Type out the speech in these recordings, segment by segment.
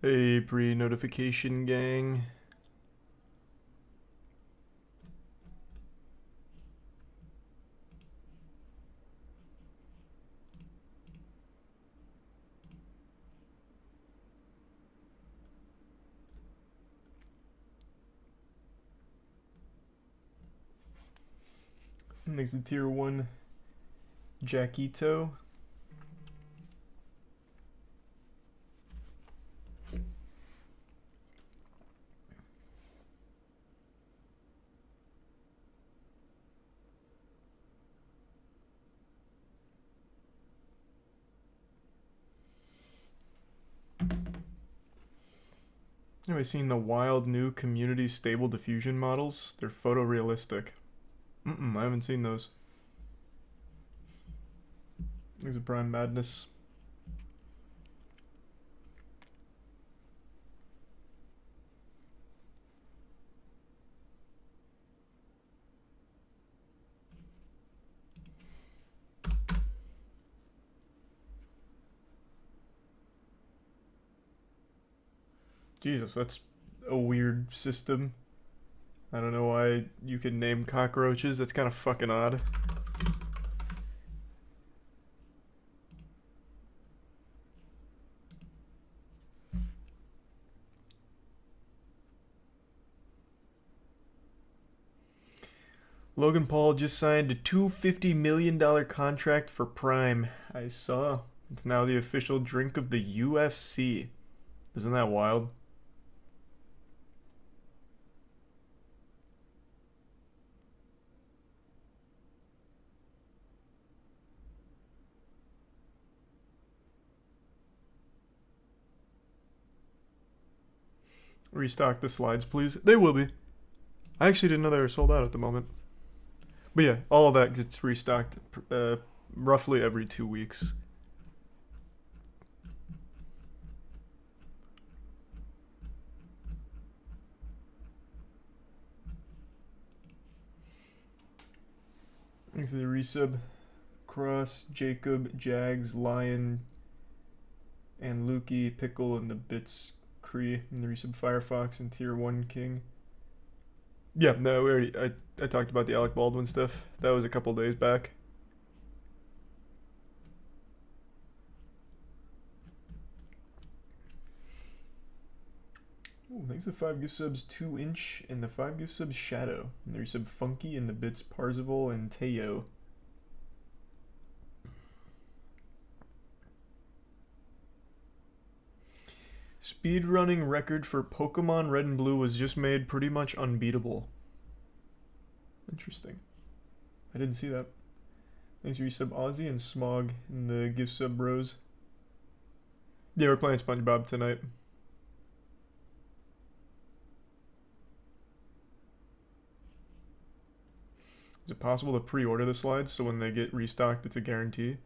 Hey, pre-notification gang. Next to tier 1, Jackito. Have I seen the wild new community stable diffusion models? They're photorealistic. I haven't seen those. These are Prime Madness. Jesus, that's a weird system. I don't know why you can name cockroaches. That's kind of fucking odd. Logan Paul just signed a $250 million contract for Prime. I saw. It's now the official drink of the UFC. Isn't that wild? Restock the slides, please. They will be. I actually didn't know they were sold out at the moment. But yeah, all of that gets restocked roughly every 2 weeks. Thanks to the resub. Cross, Jacob, Jags, Lion, and Lukey, Pickle, and the Bits Cree, and the resub Firefox and Tier 1 King. Yeah, no, we already. I talked about the Alec Baldwin stuff. That was a couple days back. Ooh, thanks to 5 gift subs 2-inch and the 5 gift subs Shadow. And the resub Funky and the Bits Parzival and Teo. Speedrunning record for Pokemon Red and Blue was just made pretty much unbeatable. Interesting. I didn't see that. Thanks for resub Ozzy and Smog in the gift sub bros. Yeah, we're playing SpongeBob tonight. Is it possible to pre-order the slides so when they get restocked it's a guarantee?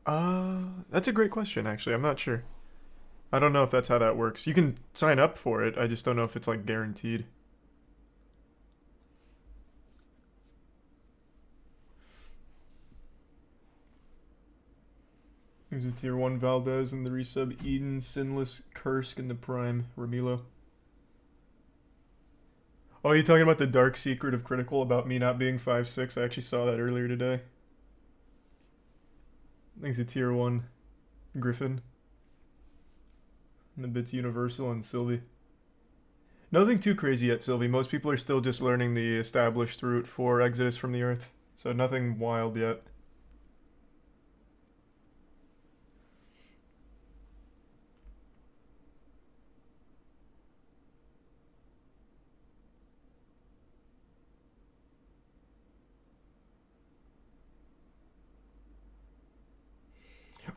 That's a great question actually. I'm not sure. I don't know if that's how that works. You can sign up for it. I just don't know if it's like guaranteed. There's a tier 1 Valdez and the resub Eden, Sinless, Kursk, and the Prime Ramilo. Oh, you talking about the dark secret of Critical about me not being 5'6"? I actually saw that earlier today. Thanks to tier 1 Griffin. And the Bits Universal and Sylvie. Nothing too crazy yet, Sylvie. Most people are still just learning the established route for Exodus from the Earth. So nothing wild yet.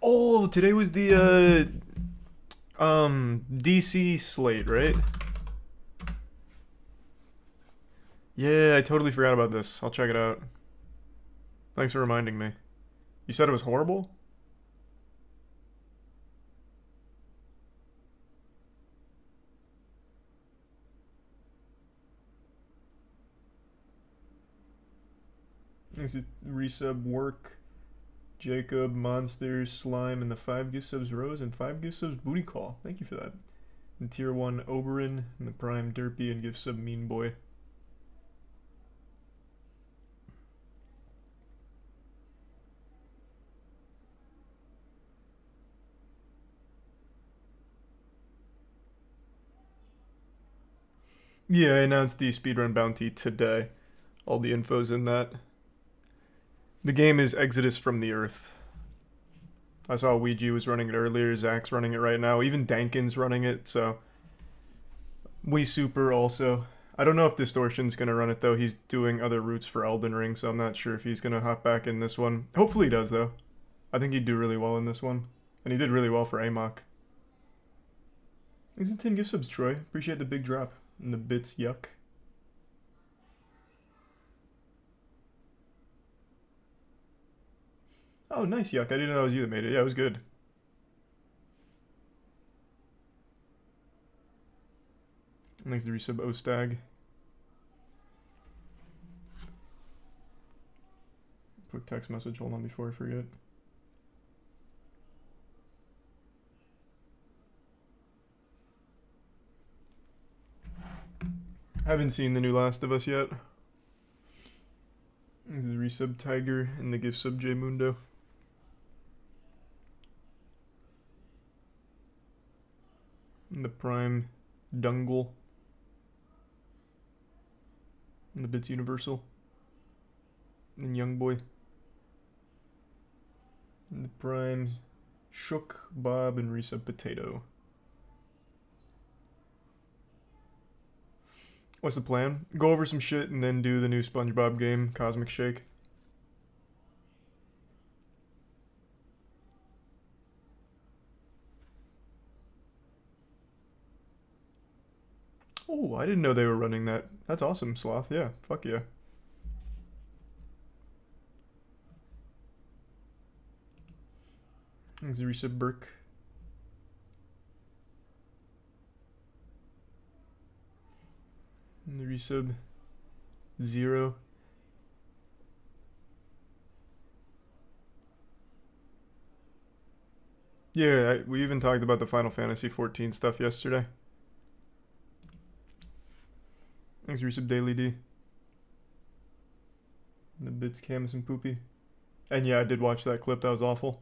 Oh, today was the DC slate, right? Yeah, I totally forgot about this. I'll check it out. Thanks for reminding me. You said it was horrible? Thanks to resub work. Jacob, Monsters, Slime, and the 5 gift subs Rose, and 5 gift subs Booty Call. Thank you for that. And tier 1 Oberon, and the Prime Derpy, and gift sub Mean Boy. Yeah, I announced the speedrun bounty today. All the info's in that. The game is Exodus from the Earth. I saw Ouija was running it earlier, Zach's running it right now, even Dankin's running it, so... Wii Super also. I don't know if Distortion's gonna run it though, he's doing other routes for Elden Ring, so I'm not sure if he's gonna hop back in this one. Hopefully he does though. I think he'd do really well in this one. And he did really well for Amok. Thanks to 10 gift subs, Troy. Appreciate the big drop. And the bits, yuck. Oh, nice, yuck. I didn't know it was you that made it. Yeah, it was good. Thanks to resub Ostag. Quick text message, hold on before I forget. Haven't seen the new Last of Us yet. This is the resub Tiger and the gift sub J Mundo. And the Prime Dungle. And the Bits Universal. And Young Boy. And the Prime Shook, Bob, and resub Potato. What's the plan? Go over some shit and then do the new SpongeBob game, Cosmic Shake. Oh, I didn't know they were running that. That's awesome, Sloth. Yeah, fuck yeah. Thanks, resub Burke. And the resub Zero. Yeah, we even talked about the Final Fantasy 14 stuff yesterday. Thanks, resub Daily D. And the bits Camus and Poopy. And yeah, I did watch that clip. That was awful.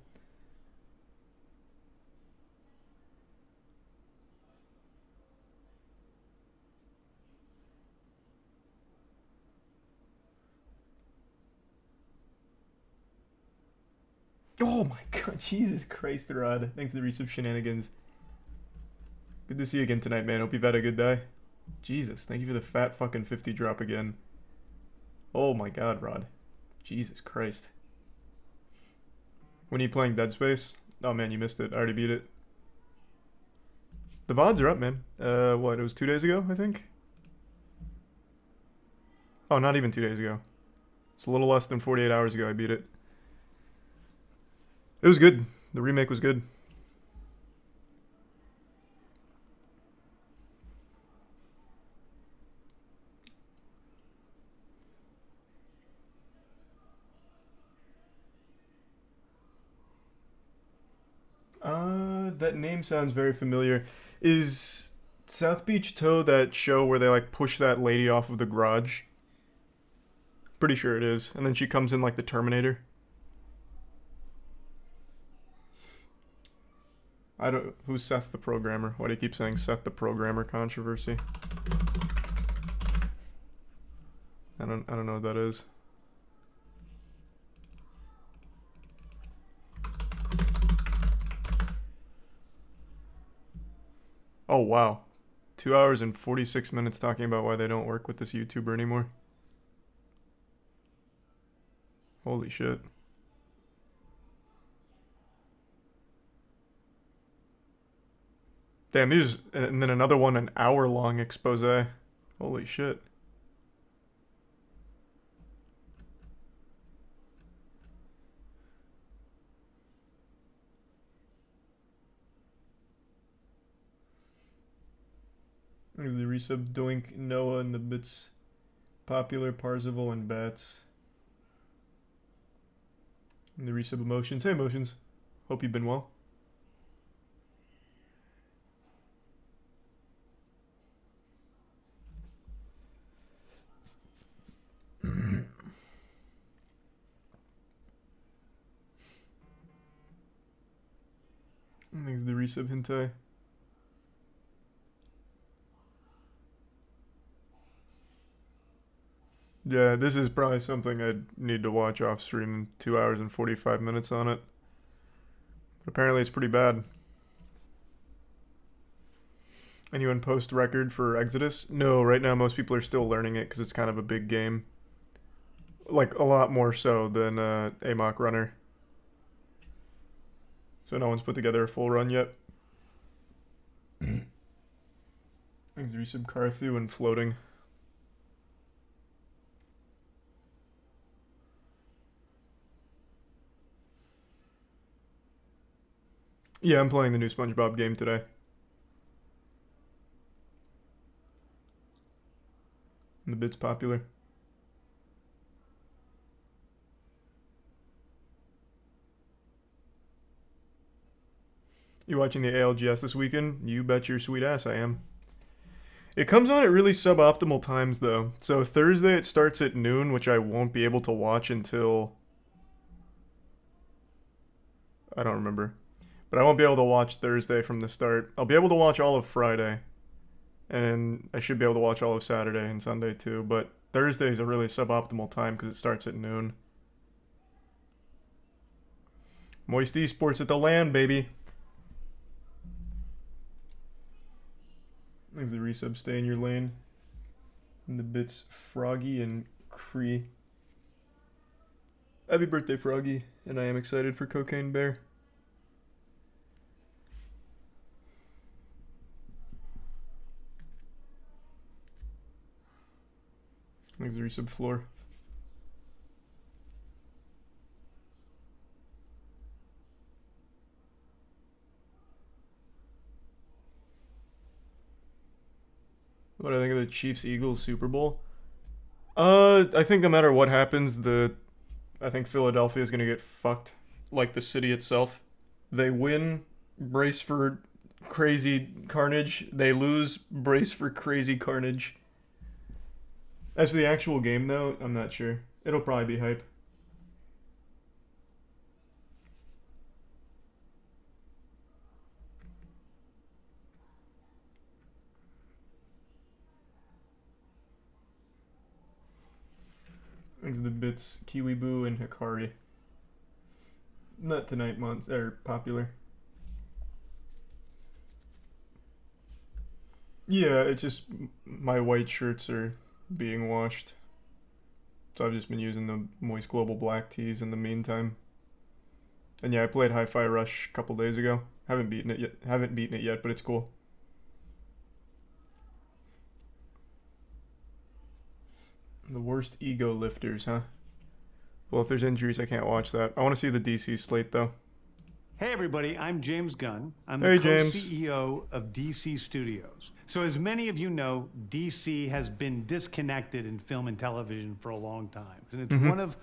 Oh my god, Jesus Christ, Rod. Thanks to the resub Shenanigans. Good to see you again tonight, man. Hope you've had a good day. Jesus, thank you for the fat fucking 50 drop again. Oh my god, Rod. Jesus Christ. When are you playing Dead Space? Oh man, you missed it. I already beat it. The VODs are up, man. What, it was 2 days ago, I think? Oh, not even 2 days ago. It's a little less than 48 hours ago I beat it. It was good. The remake was good. That name sounds very familiar. Is South Beach Toe that show where they like push that lady off of the garage? Pretty sure it is. And then she comes in like the Terminator. I don't. Who's Seth the programmer? Why do you keep saying Seth the programmer controversy? I don't know what that is. Oh wow. 2 hours and 46 minutes talking about why they don't work with this YouTuber anymore. Holy shit. Damn, and then another one, an hour-long expose. Holy shit. The resub Doink, Noah, and the bits Popular, Parzival, and Bats. And the resub Emotions. Hey, Emotions. Hope you've been well. Thanks the resub Hentai. Yeah, this is probably something I'd need to watch off stream. 2 hours and 45 minutes on it. But apparently it's pretty bad. Anyone post record for Exodus? No, right now most people are still learning it because it's kind of a big game. Like, a lot more so than Amok Runner. So no one's put together a full run yet. Thanks, resub Carthu and Floating. Yeah, I'm playing the new SpongeBob game today. And the bit's popular. You watching the ALGS this weekend? You bet your sweet ass I am. It comes on at really suboptimal times though. So Thursday it starts at noon, which I won't be able to watch until... I don't remember. But I won't be able to watch Thursday from the start. I'll be able to watch all of Friday. And I should be able to watch all of Saturday and Sunday too. But Thursday is a really suboptimal time because it starts at noon. Moist Esports at the LAN, baby. Thanks the resub, stay in your lane. And the bits Froggy and Cree. Happy birthday, Froggy. And I am excited for Cocaine Bear. Thanks the resub, Floor. What do I think of the Chiefs-Eagles Super Bowl? I think no matter what happens, I think Philadelphia is gonna get fucked, like the city itself. They win, brace for crazy carnage. They lose, brace for crazy carnage. As for the actual game, though, I'm not sure. It'll probably be hype. Thanks to the bits, Kiwi Boo and Hikari. Not tonight, popular. Yeah, it's just my white shirts are being washed. So I've just been using the Moist Global black tees in the meantime. And yeah, I played Hi-Fi Rush a couple days ago. Haven't beaten it yet, but it's cool. The worst ego lifters, huh? Well, if there's injuries, I can't watch that. I want to see the DC slate, though. Hey, everybody. I'm James Gunn. I'm the co-CEO of DC Studios. So as many of you know, DC has been disconnected in film and television for a long time. And it's one of,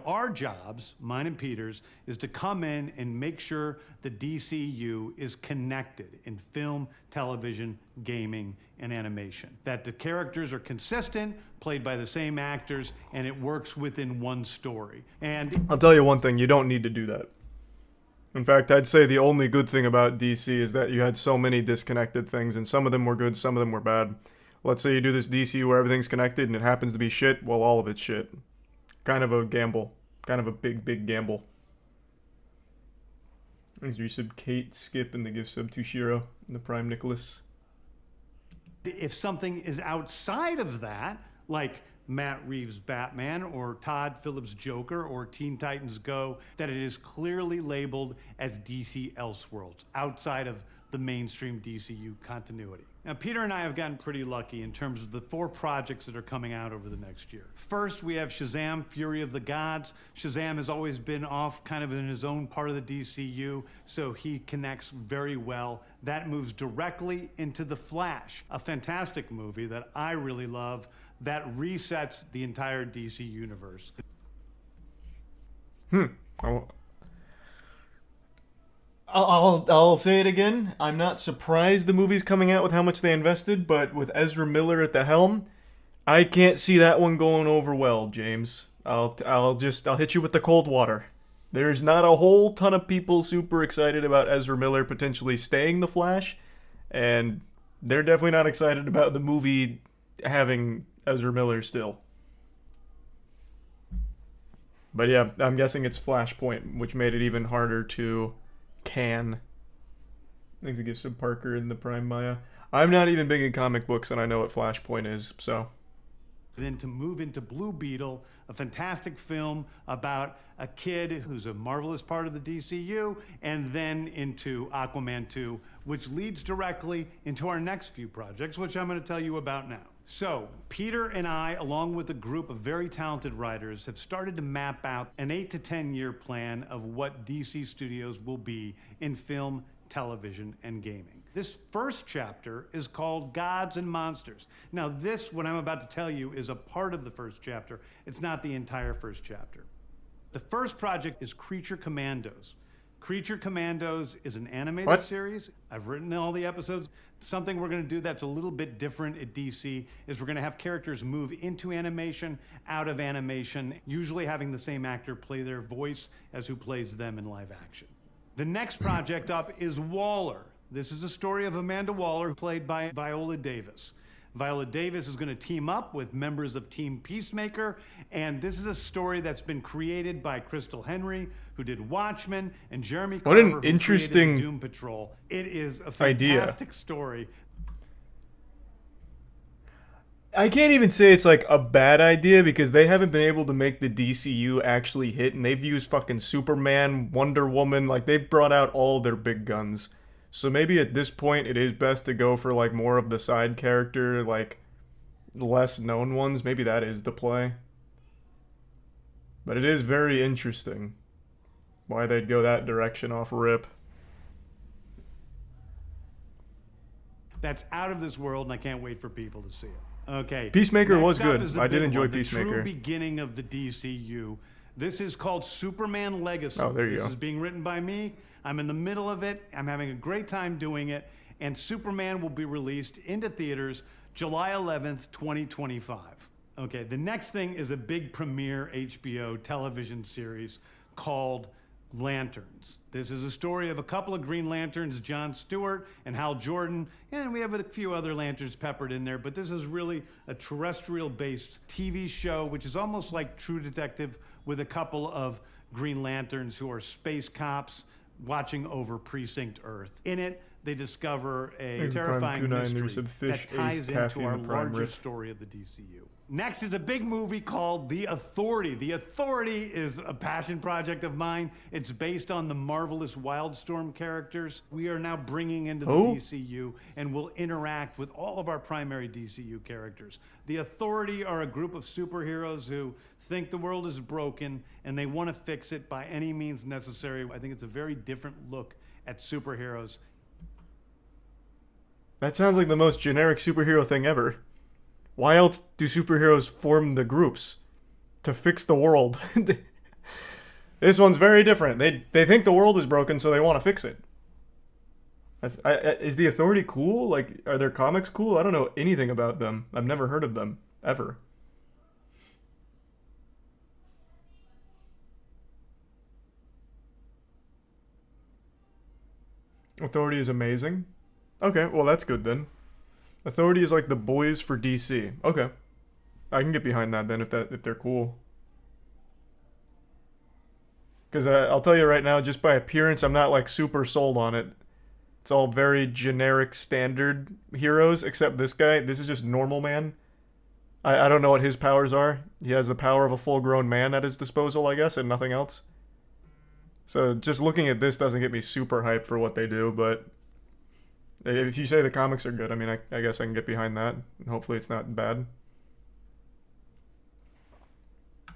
our jobs, mine and Peter's, is to come in and make sure the DCU is connected in film, television, gaming, and animation. That the characters are consistent, played by the same actors, and it works within one story. And I'll tell you one thing, you don't need to do that. In fact, I'd say the only good thing about DC is that you had so many disconnected things, and some of them were good, some of them were bad. Let's say you do this DC where everything's connected and it happens to be shit, well, all of it's shit. Kind of a gamble. Kind of a big, big gamble. Thanks, resub Kate, Skip, and the gift sub to Shiro, and the Prime Nicholas. If something is outside of that, like Matt Reeves' Batman or Todd Phillips' Joker or Teen Titans Go, that it is clearly labeled as DC Elseworlds, outside of the mainstream DCU continuity. Now, Peter and I have gotten pretty lucky in terms of the 4 projects that are coming out over the next year. First, we have Shazam! Fury of the Gods. Shazam has always been off kind of in his own part of the DCU, so he connects very well. That moves directly into The Flash, a fantastic movie that I really love that resets the entire DC universe. I I'll say it again. I'm not surprised the movie's coming out with how much they invested, but with Ezra Miller at the helm, I can't see that one going over well, James. I'll hit you with the cold water. There's not a whole ton of people super excited about Ezra Miller potentially staying the Flash, and they're definitely not excited about the movie having Ezra Miller still. But yeah, I'm guessing it's Flashpoint, which made it even harder to can. Thanks to Gibson Parker in the Prime Maya. I'm not even big in comic books, and I know what Flashpoint is, so. Then to move into Blue Beetle, a fantastic film about a kid who's a marvelous part of the DCU, and then into Aquaman 2, which leads directly into our next few projects, which I'm going to tell you about now. So, Peter and I, along with a group of very talented writers, have started to map out an 8 to 10 year plan of what DC Studios will be in film, television, and gaming. This first chapter is called Gods and Monsters. Now, this, what I'm about to tell you, is a part of the first chapter. It's not the entire first chapter. The first project is Creature Commandos. Creature Commandos is an animated series. I've written all the episodes. Something we're going to do that's a little bit different at DC is we're going to have characters move into animation, out of animation, usually having the same actor play their voice as who plays them in live action. The next project up is Waller. This is a story of Amanda Waller, played by Viola Davis. Viola Davis is going to team up with members of Team Peacemaker, and this is a story that's been created by Crystal Henry, who did Watchmen, and Jeremy Carver, what an interesting Doom Patrol. It is a fantastic story. I can't even say it's like a bad idea because they haven't been able to make the DCU actually hit, and they've used fucking Superman, Wonder Woman, like they've brought out all their big guns. So maybe at this point it is best to go for like more of the side character, like less known ones. Maybe that is the play. But it is very interesting why they'd go that direction off rip. That's out of this world, and I can't wait for people to see it. Okay. Peacemaker was good. I did enjoy Peacemaker. The true beginning of the DCU. This is called Superman Legacy. Oh, there you go. This is being written by me. I'm in the middle of it. I'm having a great time doing it. And Superman will be released into theaters July 11th, 2025. Okay, the next thing is a big premiere HBO television series called Lanterns. This is a story of a couple of Green Lanterns, John Stewart and Hal Jordan, and we have a few other lanterns peppered in there, but this is really a terrestrial-based TV show, which is almost like True Detective, with a couple of Green Lanterns who are space cops watching over Precinct Earth. In it, they discover a terrifying mystery that ties into our larger story of the DCU. Next is a big movie called The Authority. The Authority is a passion project of mine. It's based on the marvelous Wildstorm characters we are now bringing into the DCU and will interact with all of our primary DCU characters. The Authority are a group of superheroes who think the world is broken and they want to fix it by any means necessary. I think it's a very different look at superheroes. That sounds like the most generic superhero thing ever. Why else do superheroes form the groups? To fix the world. This one's very different. They think the world is broken, so they want to fix it. Is the Authority cool? Like, are their comics cool? I don't know anything about them. I've never heard of them, ever. Authority is amazing. Okay, well that's good then. Authority is like the boys for DC. Okay. I can get behind that then if they're cool. Because I'll tell you right now, just by appearance, I'm not like super sold on it. It's all very generic standard heroes, except this guy. This is just normal man. I don't know what his powers are. He has the power of a full-grown man at his disposal, I guess, and nothing else. So just looking at this doesn't get me super hyped for what they do, but if you say the comics are good, I mean, I guess I can get behind that. And hopefully it's not bad. I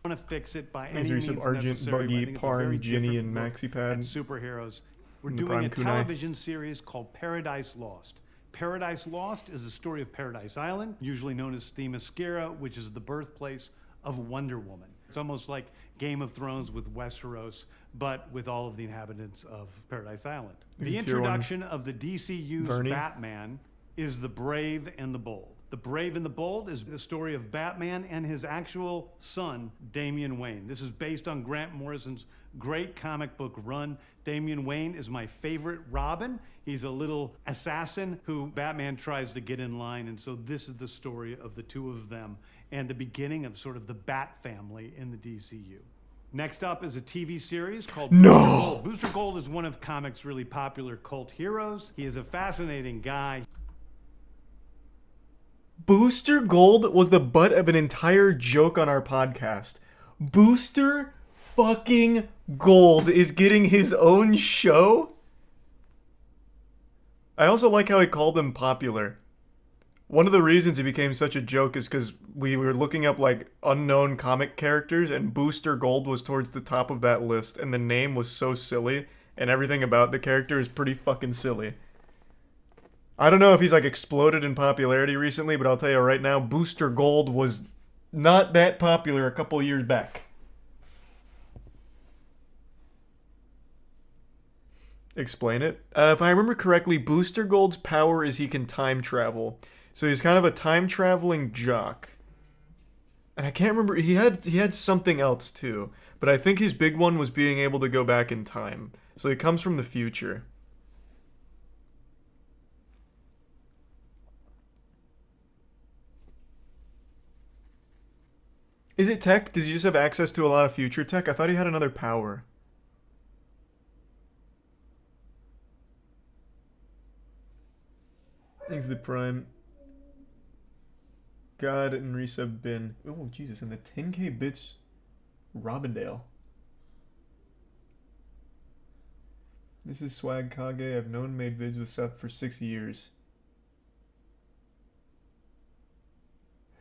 want to fix it by any means Argent, necessary. Buggy, Parn, Ginny, and MaxiPad. Superheroes. We're doing a television series called Paradise Lost. Paradise Lost is the story of Paradise Island, usually known as Themyscira, which is the birthplace of Wonder Woman. It's almost like Game of Thrones with Westeros, but with all of the inhabitants of Paradise Island. The introduction of the DCU's Bernie. Batman is The Brave and the Bold. The Brave and the Bold is the story of Batman and his actual son, Damian Wayne. This is based on Grant Morrison's great comic book run. Damian Wayne is my favorite Robin. He's a little assassin who Batman tries to get in line, and so this is the story of the two of them and the beginning of sort of the Bat family in the DCU. Next up is a TV series called Booster Gold. Booster Gold is one of comics' really popular cult heroes. He is a fascinating guy. Booster Gold was the butt of an entire joke on our podcast. Booster fucking Gold is getting his own show? I also like how he called him popular. One of the reasons he became such a joke is because we were looking up like unknown comic characters and Booster Gold was towards the top of that list and the name was so silly and everything about the character is pretty fucking silly. I don't know if he's like exploded in popularity recently, but I'll tell you right now, Booster Gold was not that popular a couple years back. Explain it. If I remember correctly, Booster Gold's power is he can time travel. So he's kind of a time traveling jock. And I can't remember, he had something else too. But I think his big one was being able to go back in time. So he comes from the future. Is it tech? Does he just have access to a lot of future tech? I thought he had another power. He's the Prime. God and resub bin. Oh, Jesus. And the 10k bits Robindale. This is Swag Kage. I've known made vids with Seth for 6 years.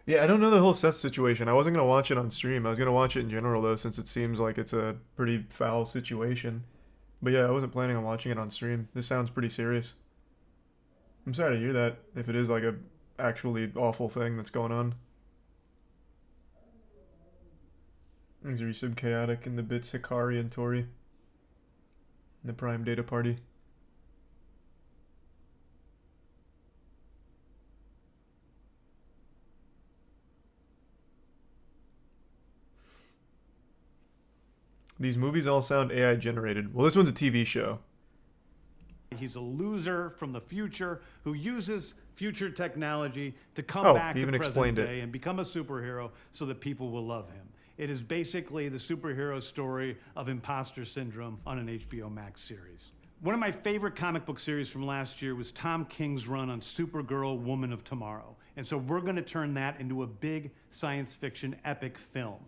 Yeah, I don't know the whole Seth situation. I wasn't going to watch it on stream. I was going to watch it in general, though, since it seems like it's a pretty foul situation. But yeah, I wasn't planning on watching it on stream. This sounds pretty serious. I'm sorry to hear that, if it is like a actually awful thing that's going on. These are Resub Chaotic and the bits Hikari and Tori. And the Prime Data Party. These movies all sound AI generated. Well, this one's a TV show. He's a loser from the future who uses future technology to come back to present day and become a superhero so that people will love him. It is basically the superhero story of imposter syndrome on an HBO Max series. One of my favorite comic book series from last year was Tom King's run on Supergirl, Woman of Tomorrow. And so we're going to turn that into a big science fiction epic film.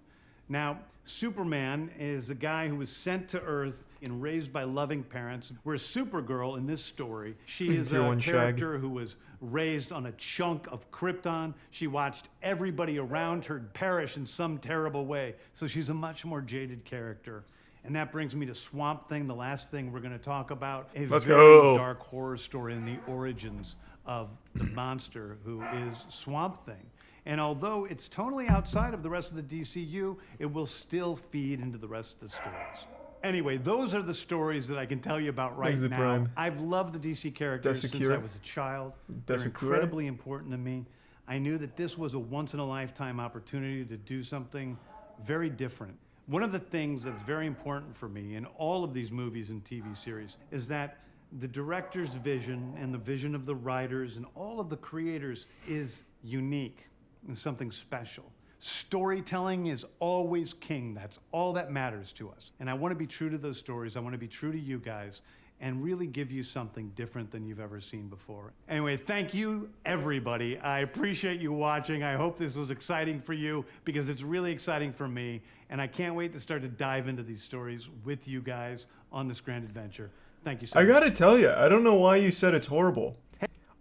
Now, Superman is a guy who was sent to Earth and raised by loving parents, whereas Supergirl in this story, she is a character who was raised on a chunk of Krypton. She watched everybody around her perish in some terrible way, so she's a much more jaded character. And that brings me to Swamp Thing, the last thing we're going to talk about. A very dark horror story in the origins of the monster who is Swamp Thing. And although it's totally outside of the rest of the DCU, it will still feed into the rest of the stories. Anyway, those are the stories that I can tell you about right now. Prime. I've loved the DC characters since I was a child. They're incredibly important to me. I knew that this was a once-in-a-lifetime opportunity to do something very different. One of the things that's very important for me in all of these movies and TV series is that the director's vision and the vision of the writers and all of the creators is unique and something special. Storytelling is always king. That's all that matters to us. And I want to be true to those stories. I want to be true to you guys and really give you something different than you've ever seen before. Anyway, thank you, everybody. I appreciate you watching. I hope this was exciting for you because it's really exciting for me. And I can't wait to start to dive into these stories with you guys on this grand adventure. Thank you so much. I gotta tell you, I don't know why you said it's horrible.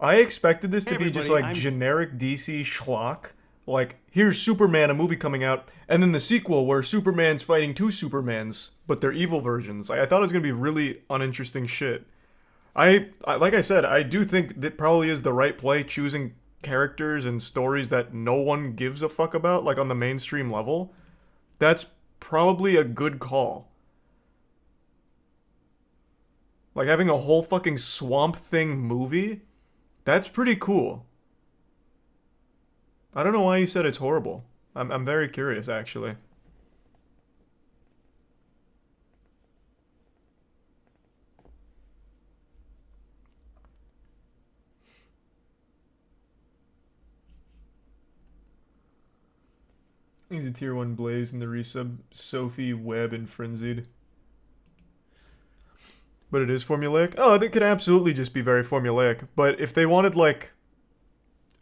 I expected this to be just like generic DC schlock. Like, here's Superman, a movie coming out, and then the sequel where Superman's fighting two Supermans, but they're evil versions. I thought it was going to be really uninteresting shit. I like I said, I do think that probably is the right play, choosing characters and stories that no one gives a fuck about, like on the mainstream level. that's probably a good call. Like having a whole fucking Swamp Thing movie, that's pretty cool. I don't know why you said it's horrible. I'm very curious, actually. He's a tier 1 Blaze in the resub. Sophie, Webb, and Frenzied. But it is formulaic? Oh, it could absolutely just be very formulaic. But if they wanted, like,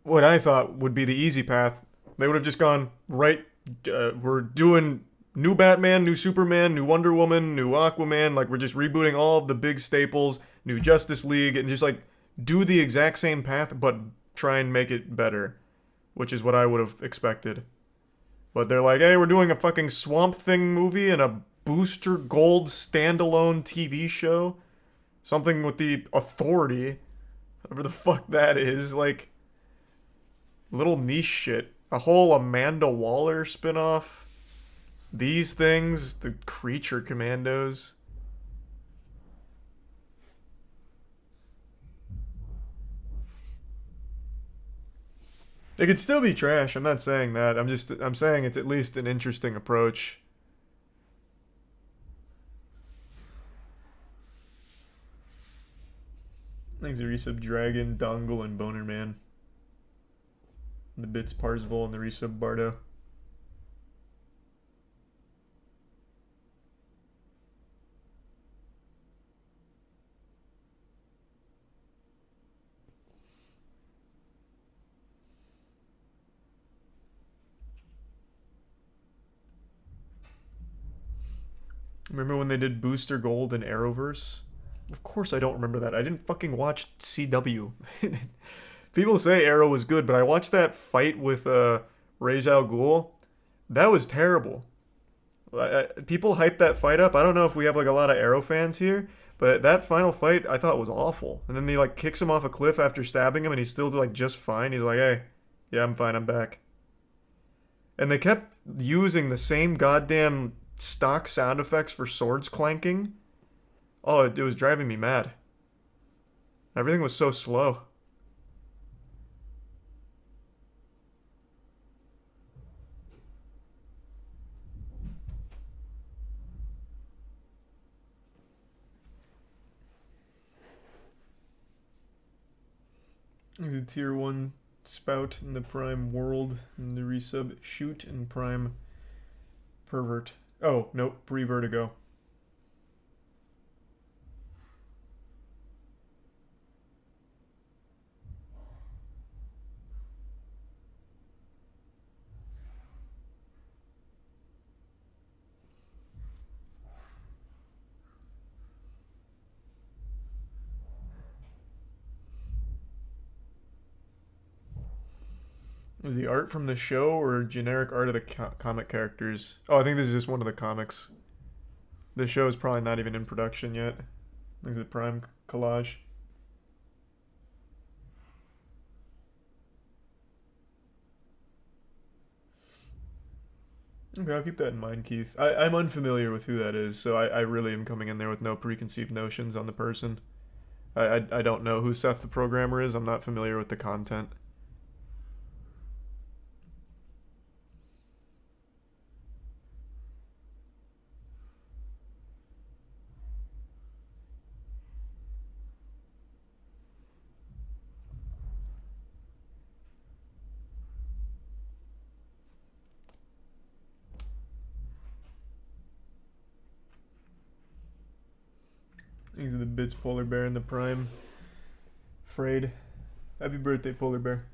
what I thought would be the easy path, they would have just gone, right, we're doing new Batman, new Superman, new Wonder Woman, new Aquaman. Like, we're just rebooting all of the big staples, new Justice League, and just, like, do the exact same path, but try and make it better. Which is what I would have expected. But they're like, hey, we're doing a fucking Swamp Thing movie and a Booster Gold standalone TV show. Something with the Authority. Whatever the fuck that is. Like, little niche shit. A whole Amanda Waller spinoff. These things. The Creature Commandos. It could still be trash. I'm not saying that. I'm saying it's at least an interesting approach. Thanks to resub Dragon, Dongle, and Boner Man. And the bits Parsvol and the resub Bardo. Remember when they did Booster Gold and Arrowverse? Of course I don't remember that. I didn't fucking watch CW. People say Arrow was good, but I watched that fight with Ra's al Ghul. That was terrible. People hype that fight up. I don't know if we have like a lot of Arrow fans here, but that final fight I thought was awful. And then he like kicks him off a cliff after stabbing him, and he's still like just fine. He's like, hey, yeah, I'm fine, I'm back. And they kept using the same goddamn stock sound effects for swords clanking. Oh, it was driving me mad. Everything was so slow. There's a tier 1 Spout in the Prime World, and the resub Shoot and Prime Pervert. Oh, nope, Pre-Vertigo. Is the art from the show or generic art of the comic characters? Oh, I think this is just one of the comics. The show is probably not even in production yet. Is it Prime Collage? Okay, I'll keep that in mind, Keith. I'm unfamiliar with who that is, so I really am coming in there with no preconceived notions on the person. I don't know who Seth the Programmer is. I'm not familiar with the content. These are the bits Polar Bear and the Prime. Frayed. Happy birthday, Polar Bear.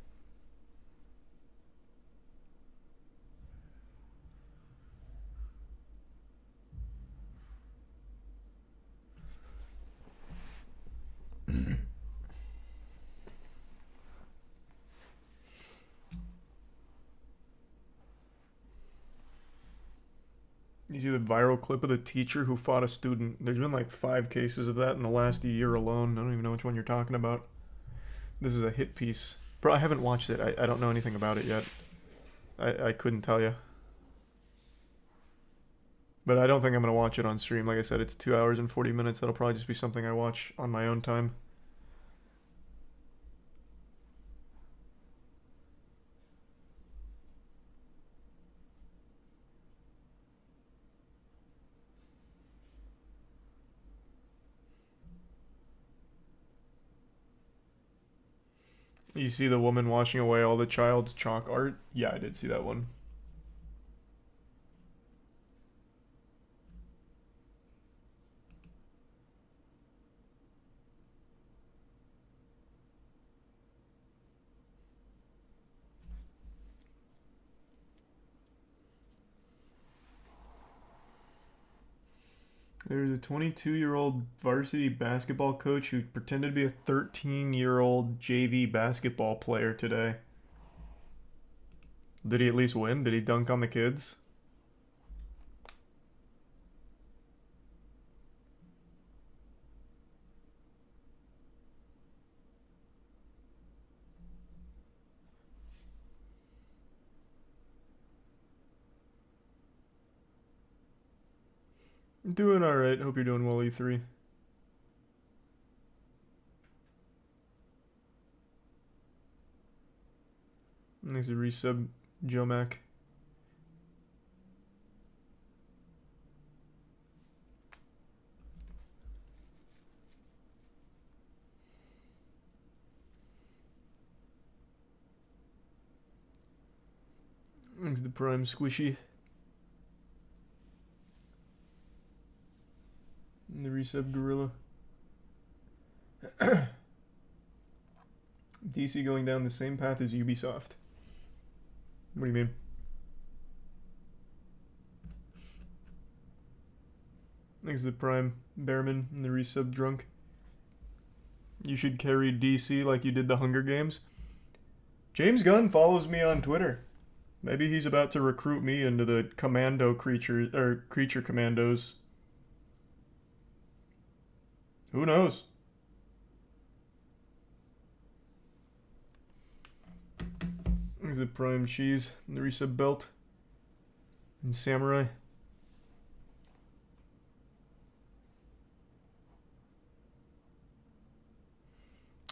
You see the viral clip of the teacher who fought a student. There's been like 5 cases of that in the last year alone. I don't even know which one you're talking about. This is a hit piece. Bro, I haven't watched it. I don't know anything about it yet. I couldn't tell you. But I don't think I'm going to watch it on stream. Like I said, it's 2 hours and 40 minutes. That'll probably just be something I watch on my own time. You see the woman washing away all the child's chalk art? Yeah, I did see that one. There's a 22-year-old varsity basketball coach who pretended to be a 13-year-old JV basketball player today. Did he at least win? Did he dunk on the kids? Doing alright. Hope you're doing well, E3. There's a resub, Joe Mac. Thanks the Prime Squishy. And the resub Gorilla. DC going down the same path as Ubisoft. What do you mean? Thanks the Prime Bearman and the resub Drunk. You should carry DC like you did the Hunger Games. James Gunn follows me on Twitter. Maybe he's about to recruit me into the commando creature commandos. Who knows? There's the Prime Cheese, and the resub Belt, and Samurai.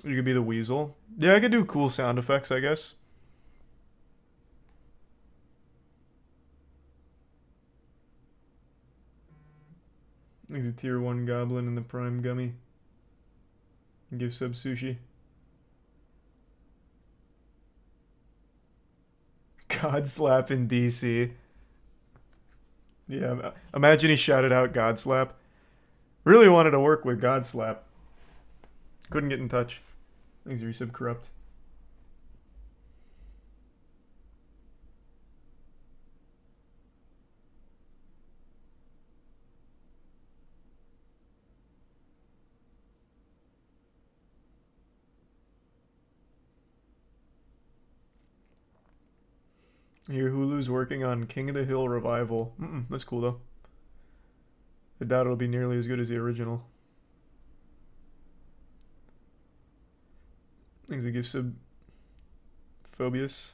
You could be the Weasel. Yeah, I could do cool sound effects, I guess. There's a tier 1 Goblin and the Prime Gummy. And give sub Sushi. God slap in DC. Yeah, imagine he shouted out God slap. Really wanted to work with God slap. Couldn't get in touch. Thanks, resub Corrupt. Here, Hulu's working on King of the Hill revival. That's cool though. I doubt it'll be nearly as good as the original. Things that give sub Phobius.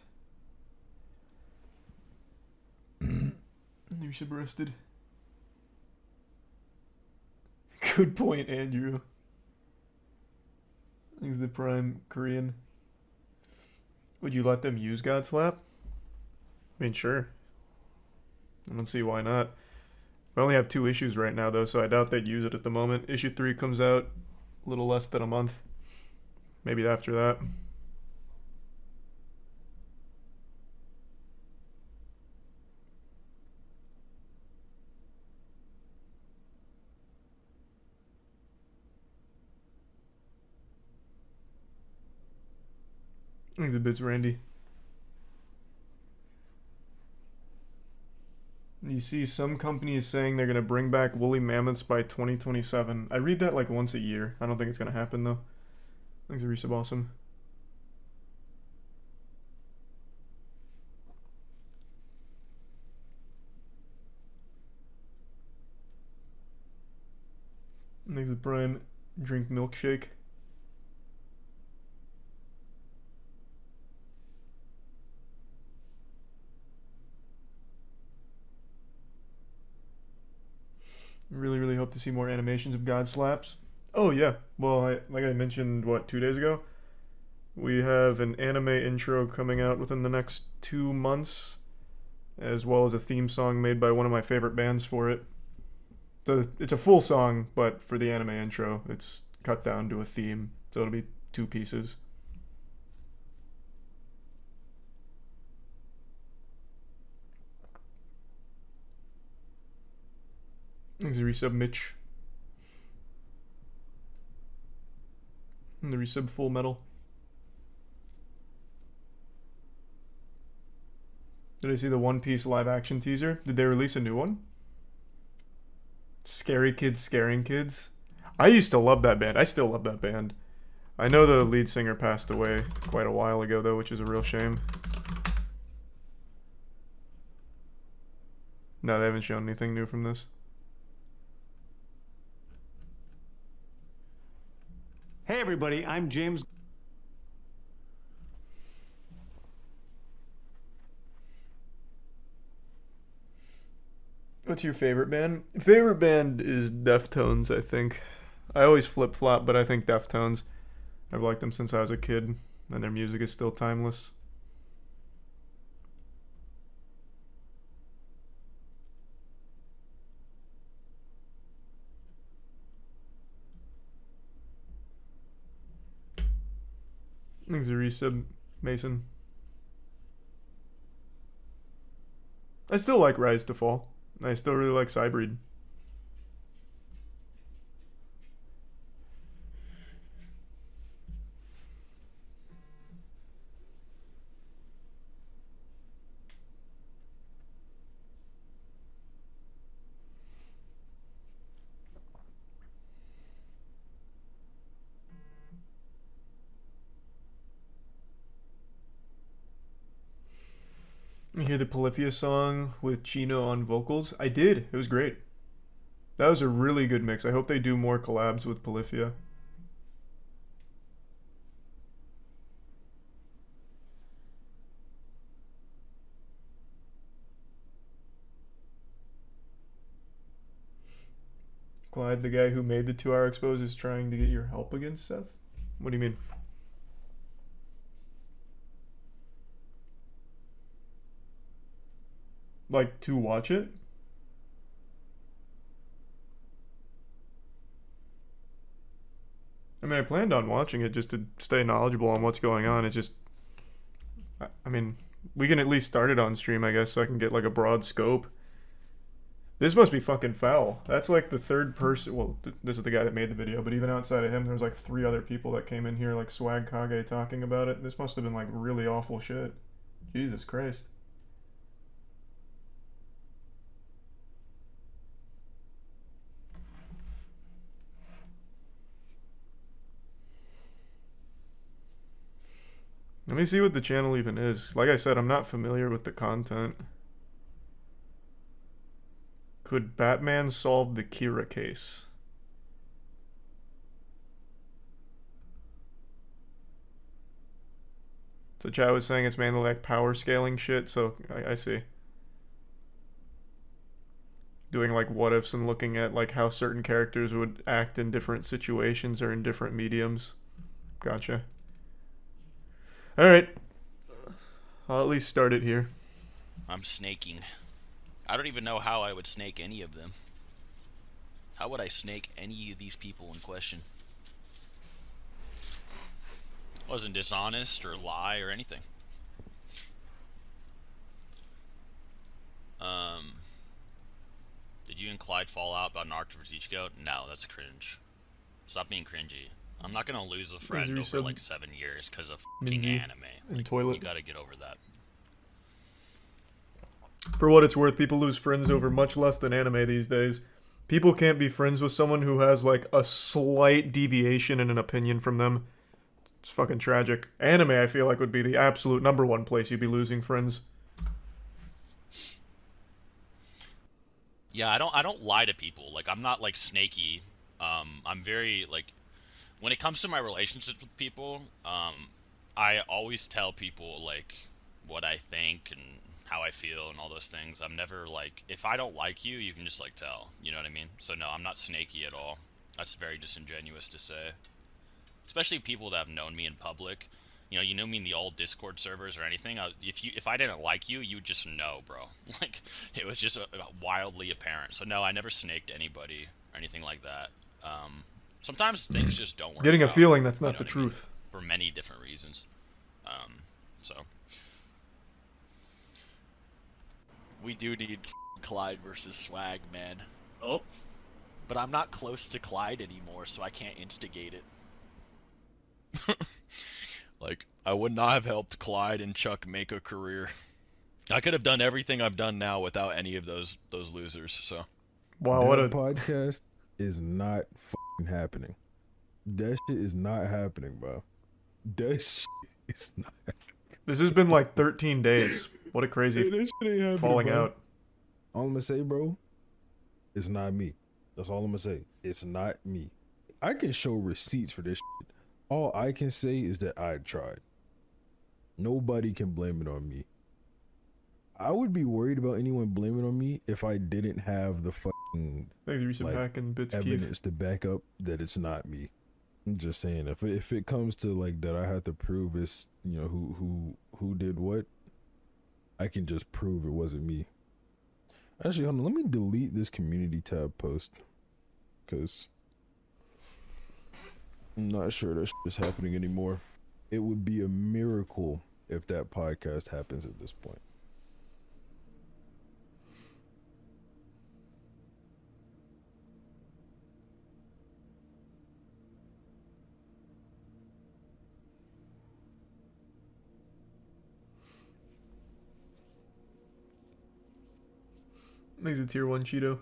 You're sub arrested. Good point, Andrew. Things the Prime Korean. Would you let them use God Slap? I mean, sure. I don't see why not. We only have 2 issues right now, though, so I doubt they'd use it at the moment. Issue 3 comes out a little less than a month. Maybe after that. Thanks a bit, Randy. You see some companies saying they're going to bring back woolly mammoths by 2027. I read that like once a year. I don't think it's going to happen though. Thanks a resub awesome. Thanks a Prime drink milkshake. Really, really hope to see more animations of God Slaps. Oh yeah, well, like I mentioned, what, 2 days ago, we have an anime intro coming out within the next 2 months, as well as a theme song made by one of my favorite bands for it. So it's a full song, but for the anime intro, it's cut down to a theme, so it'll be 2 pieces. Thanks, resub Mitch. And the resub Full Metal. Did I see the One Piece live action teaser? Did they release a new one? Scary Kids Scaring Kids? I used to love that band. I still love that band. I know the lead singer passed away quite a while ago, though, which is a real shame. No, they haven't shown anything new from this. Hey everybody, I'm James. What's your favorite band? Favorite band is Deftones, I think. I always flip-flop, but I think Deftones. I've liked them since I was a kid, and their music is still timeless. Thanks a resub, Mason. I still like Rise to Fall. I still really like Cybreed. You hear the Polyphia song with Chino on vocals? I did. It was great. That was a really good mix. I hope they do more collabs with Polyphia. Clyde, the guy who made the 2 Hour Expose, is trying to get your help against Seth? What do you mean? Like, to watch it? I mean, I planned on watching it just to stay knowledgeable on what's going on. It's just, I mean, we can at least start it on stream, I guess, so I can get like a broad scope. This must be fucking foul. That's like the third person. Well, this is the guy that made the video, but even outside of him, there's like 3 other people that came in here, like Swag Kage, talking about it. This must have been like really awful shit. Jesus Christ. Let me see what the channel even is. Like I said, I'm not familiar with the content. Could Batman solve the Kira case? So Chad was saying it's mainly like power scaling shit, so I see. Doing like what ifs and looking at like how certain characters would act in different situations or in different mediums. Gotcha. Alright. I'll at least start it here. I'm snaking. I don't even know how I would snake any of them. How would I snake any of these people in question? Wasn't dishonest or lie or anything. Did you and Clyde fall out about Naruto vs. Ichigo? No, that's cringe. Stop being cringy. I'm not gonna lose a friend over like 7 years because of fucking anime. And toilet. You gotta get over that. For what it's worth, people lose friends over much less than anime these days. People can't be friends with someone who has like a slight deviation in an opinion from them. It's fucking tragic. Anime, I feel like, would be the absolute #1 place you'd be losing friends. Yeah, I don't lie to people. Like, I'm not like snaky. I'm very like, when it comes to my relationships with people, I always tell people like what I think and how I feel and all those things. I'm never like, if I don't like you, you can just like tell. You know what I mean? So no, I'm not snaky at all. That's very disingenuous to say. Especially people that have known me in public. You know me in the old Discord servers or anything. If I didn't like you, you would just know, bro. Like, it was just wildly apparent. So no, I never snaked anybody or anything like that. Sometimes things just don't work. Getting a out, feeling that's not the truth. For many different reasons. So. We do need Clyde versus Swag, man. Oh. But I'm not close to Clyde anymore, so I can't instigate it. Like, I would not have helped Clyde and Chuck make a career. I could have done everything I've done now without any of those losers, so. Wow, what a podcast is not fucking happening. That shit is not happening, bro. That shit is not happening. This has been like 13 days. What a crazy falling out. All I'm gonna say, bro, it's not me. That's all I'm gonna say. It's not me. I can show receipts for this shit. All I can say is that I tried. Nobody can blame it on me. I would be worried about anyone blaming on me if I didn't have the fucking evidence to back up that it's not me. I'm just saying, if it comes to like that, I have to prove it's who did what. I can just prove it wasn't me. Actually, hold on. Let me delete this community tab post, cause I'm not sure that shit is happening anymore. It would be a miracle if that podcast happens at this point. He's a tier 1 Cheeto.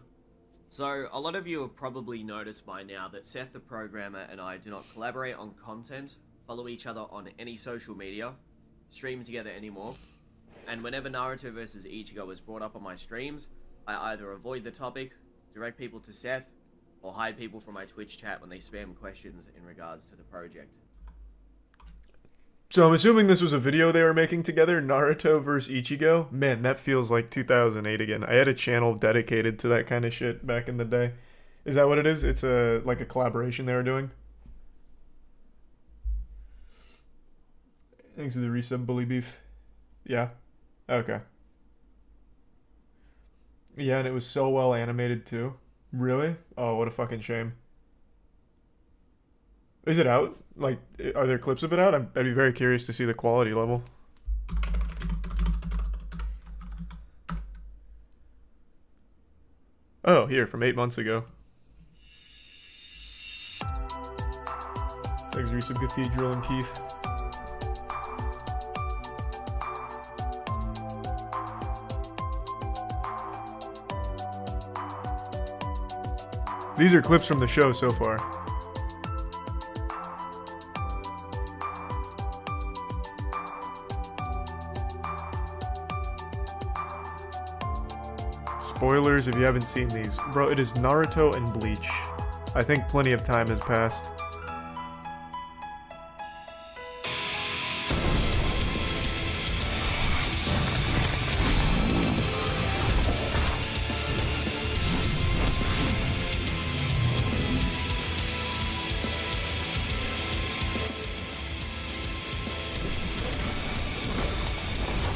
So, a lot of you have probably noticed by now that Seth the programmer and I do not collaborate on content, follow each other on any social media, stream together anymore, and whenever Naruto vs Ichigo is brought up on my streams, I either avoid the topic, direct people to Seth, or hide people from my Twitch chat when they spam questions in regards to the project. So I'm assuming this was a video they were making together, Naruto vs Ichigo. Man, that feels like 2008 again. I had a channel dedicated to that kind of shit back in the day. Is that what it is? It's like a collaboration they were doing? Thanks to the resub, Bully Beef. Yeah? Okay. Yeah, and it was so well animated too. Really? Oh, what a fucking shame. Is it out? Like, are there clips of it out? I'd be very curious to see the quality level. Oh, here, from 8 months ago. Thanks, Resub Cathedral and Keith. These are clips from the show so far. Spoilers if you haven't seen these. Bro, it is Naruto and Bleach. I think plenty of time has passed.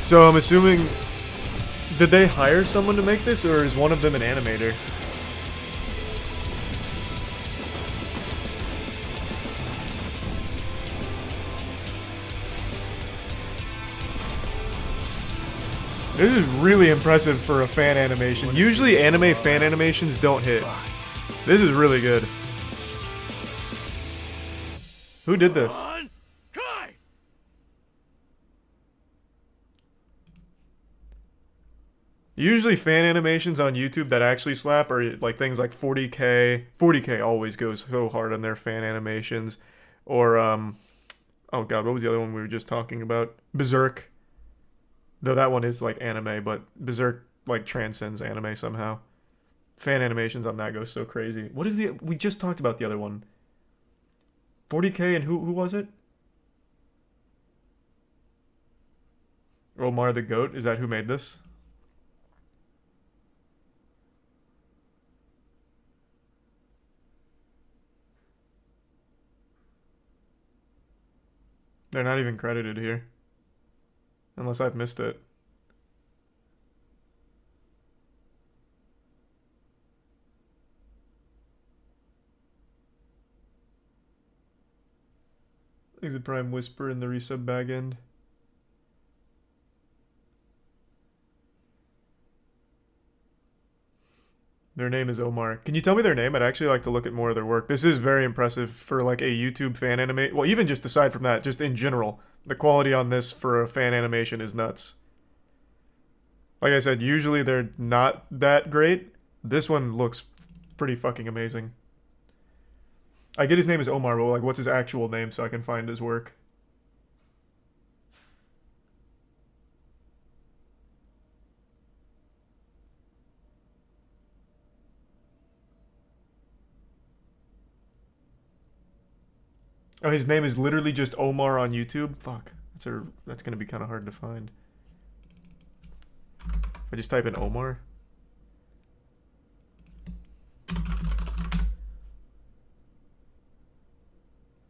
So I'm assuming... Did they hire someone to make this, or is one of them an animator? This is really impressive for a fan animation. Usually anime fan animations don't hit. This is really good. Who did this? Usually fan animations on YouTube that actually slap are like things like 40K. 40K always goes so hard on their fan animations. Or, oh god, what was the other one we were just talking about? Berserk. Though that one is like anime, but Berserk like transcends anime somehow. Fan animations on that go so crazy. What is the... We just talked about the other one. 40K and who was it? Omar the Goat, is that who made this? They're not even credited here. Unless I've missed it. Exit Prime Whisper in the resub bag end. Their name is Omar. Can you tell me their name? I'd actually like to look at more of their work. This is very impressive for like a YouTube fan anime. Well, even just aside from that, just in general, the quality on this for a fan animation is nuts. Like I said, usually they're not that great. This one looks pretty fucking amazing. I get his name is Omar, but like, what's his actual name so I can find his work? Oh, his name is literally just Omar on YouTube? Fuck. That's gonna be kind of hard to find. If I just type in Omar.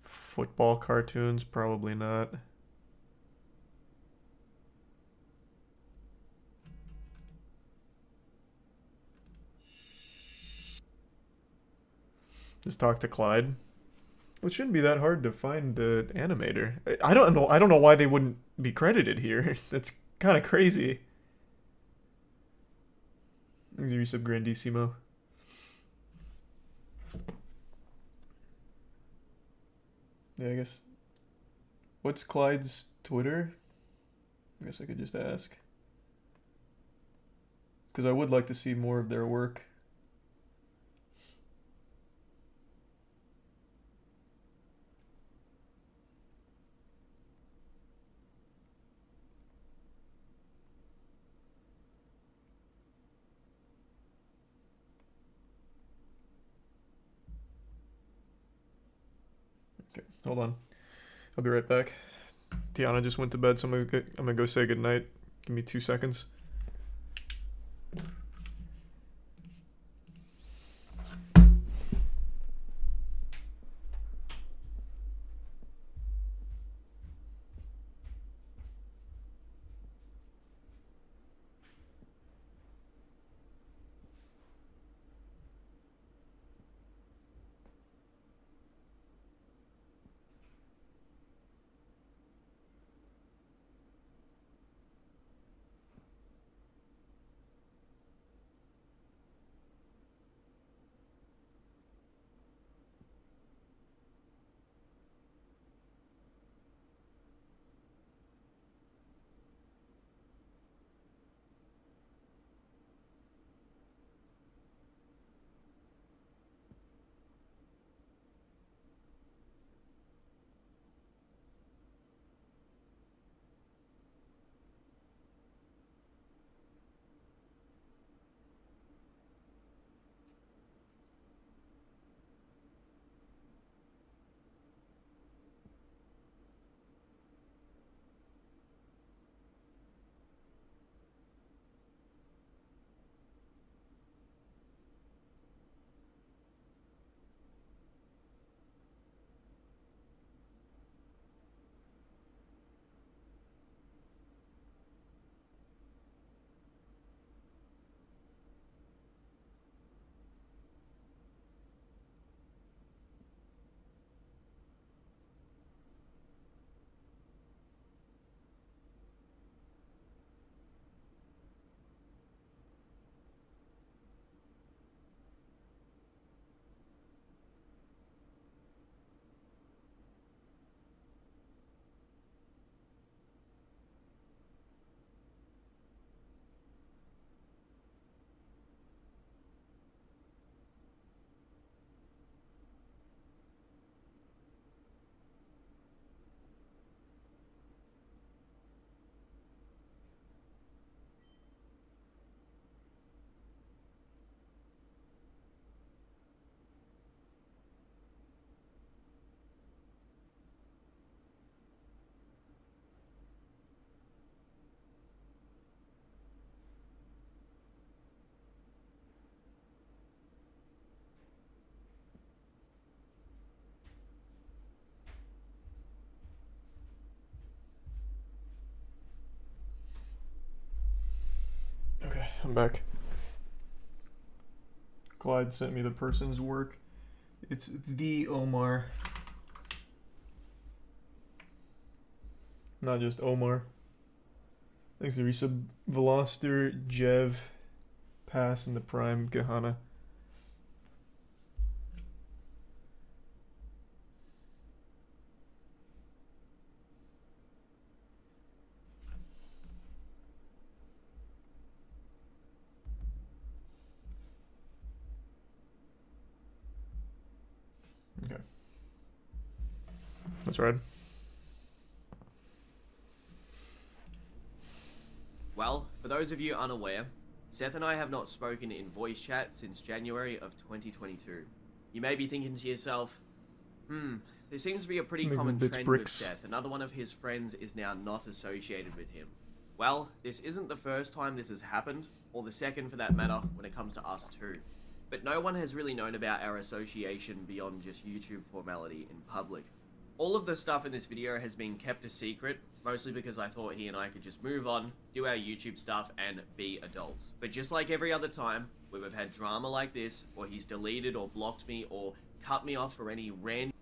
Football cartoons? Probably not. Just talk to Clyde. Well, it shouldn't be that hard to find the animator. I don't know why they wouldn't be credited here. That's kind of crazy. Resub Grandissimo. Yeah, I guess. What's Clyde's Twitter? I guess I could just ask. Because I would like to see more of their work. Okay, hold on. I'll be right back. Tiana just went to bed, so I'm gonna go say goodnight. Give me 2 seconds. Okay, I'm back. Clyde sent me the person's work. It's the Omar. Not just Omar. Thanks to Resub, Veloster, Jev, Pass, and the Prime, Gahana. Okay. That's right. Well, for those of you unaware, Seth and I have not spoken in voice chat since January of 2022. You may be thinking to yourself, there seems to be a pretty Makes common bits trend bricks. with Seth. Another one of his friends is now not associated with him. Well, this isn't the first time this has happened, or the second for that matter, when it comes to us too. But no one has really known about our association beyond just YouTube formality in public. All of the stuff in this video has been kept a secret, mostly because I thought he and I could just move on, do our YouTube stuff, and be adults. But just like every other time, where we've had drama like this, or he's deleted or blocked me, or cut me off for any random...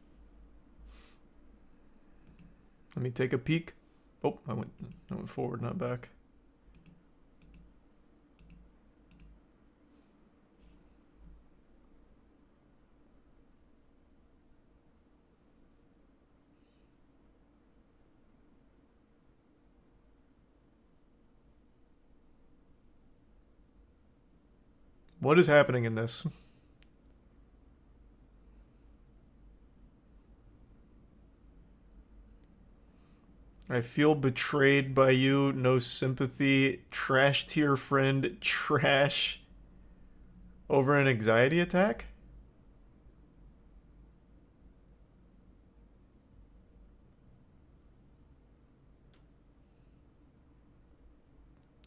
Let me take a peek. Oh, I went forward, not back. What is happening in this? I feel betrayed by you. No sympathy. Trash tier friend. Trash. Over an anxiety attack?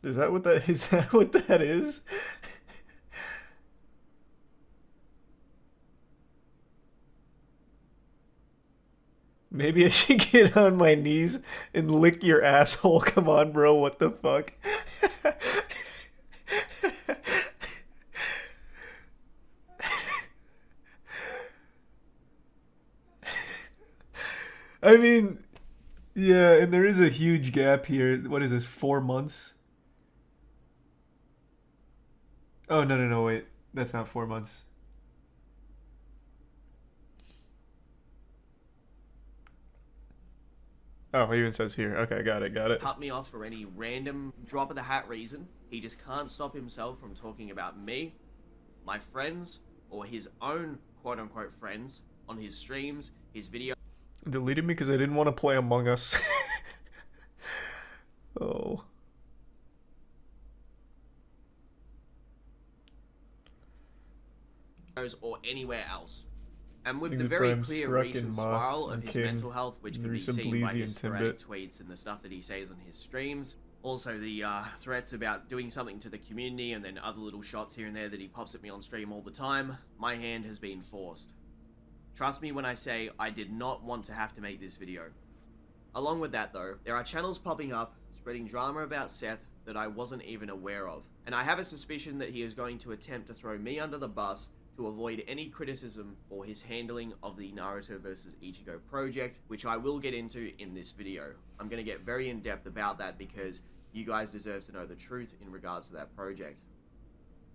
Is that what that is? That what that is? Maybe I should get on my knees and lick your asshole. Come on, bro. What the fuck? I mean, yeah, and there is a huge gap here. What is this, 4 months? Oh, no, wait. That's not 4 months. Oh, it even says here. Okay, got it. cut me off for any random drop of the hat reason. He just can't stop himself from talking about me, my friends, or his own quote unquote friends on his streams, his videos. Deleted me because I didn't want to play Among Us. Oh. Or anywhere else. And with Think the the very Prime clear Sruck recent and Moth spiral of and his King, mental health, which and can be recent seen by Bleezy his and sporadic Timbit. tweets and the stuff that he says on his streams. Also the threats about doing something to the community, and then other little shots here and there that he pops at me on stream all the time. My hand has been forced. Trust me when I say I did not want to have to make this video. Along with that though, there are channels popping up spreading drama about Seth that I wasn't even aware of. And I have a suspicion that he is going to attempt to throw me under the bus to avoid any criticism for his handling of the Naruto vs Ichigo project, which I will get into in this video. I'm going to get very in depth about that because you guys deserve to know the truth in regards to that project.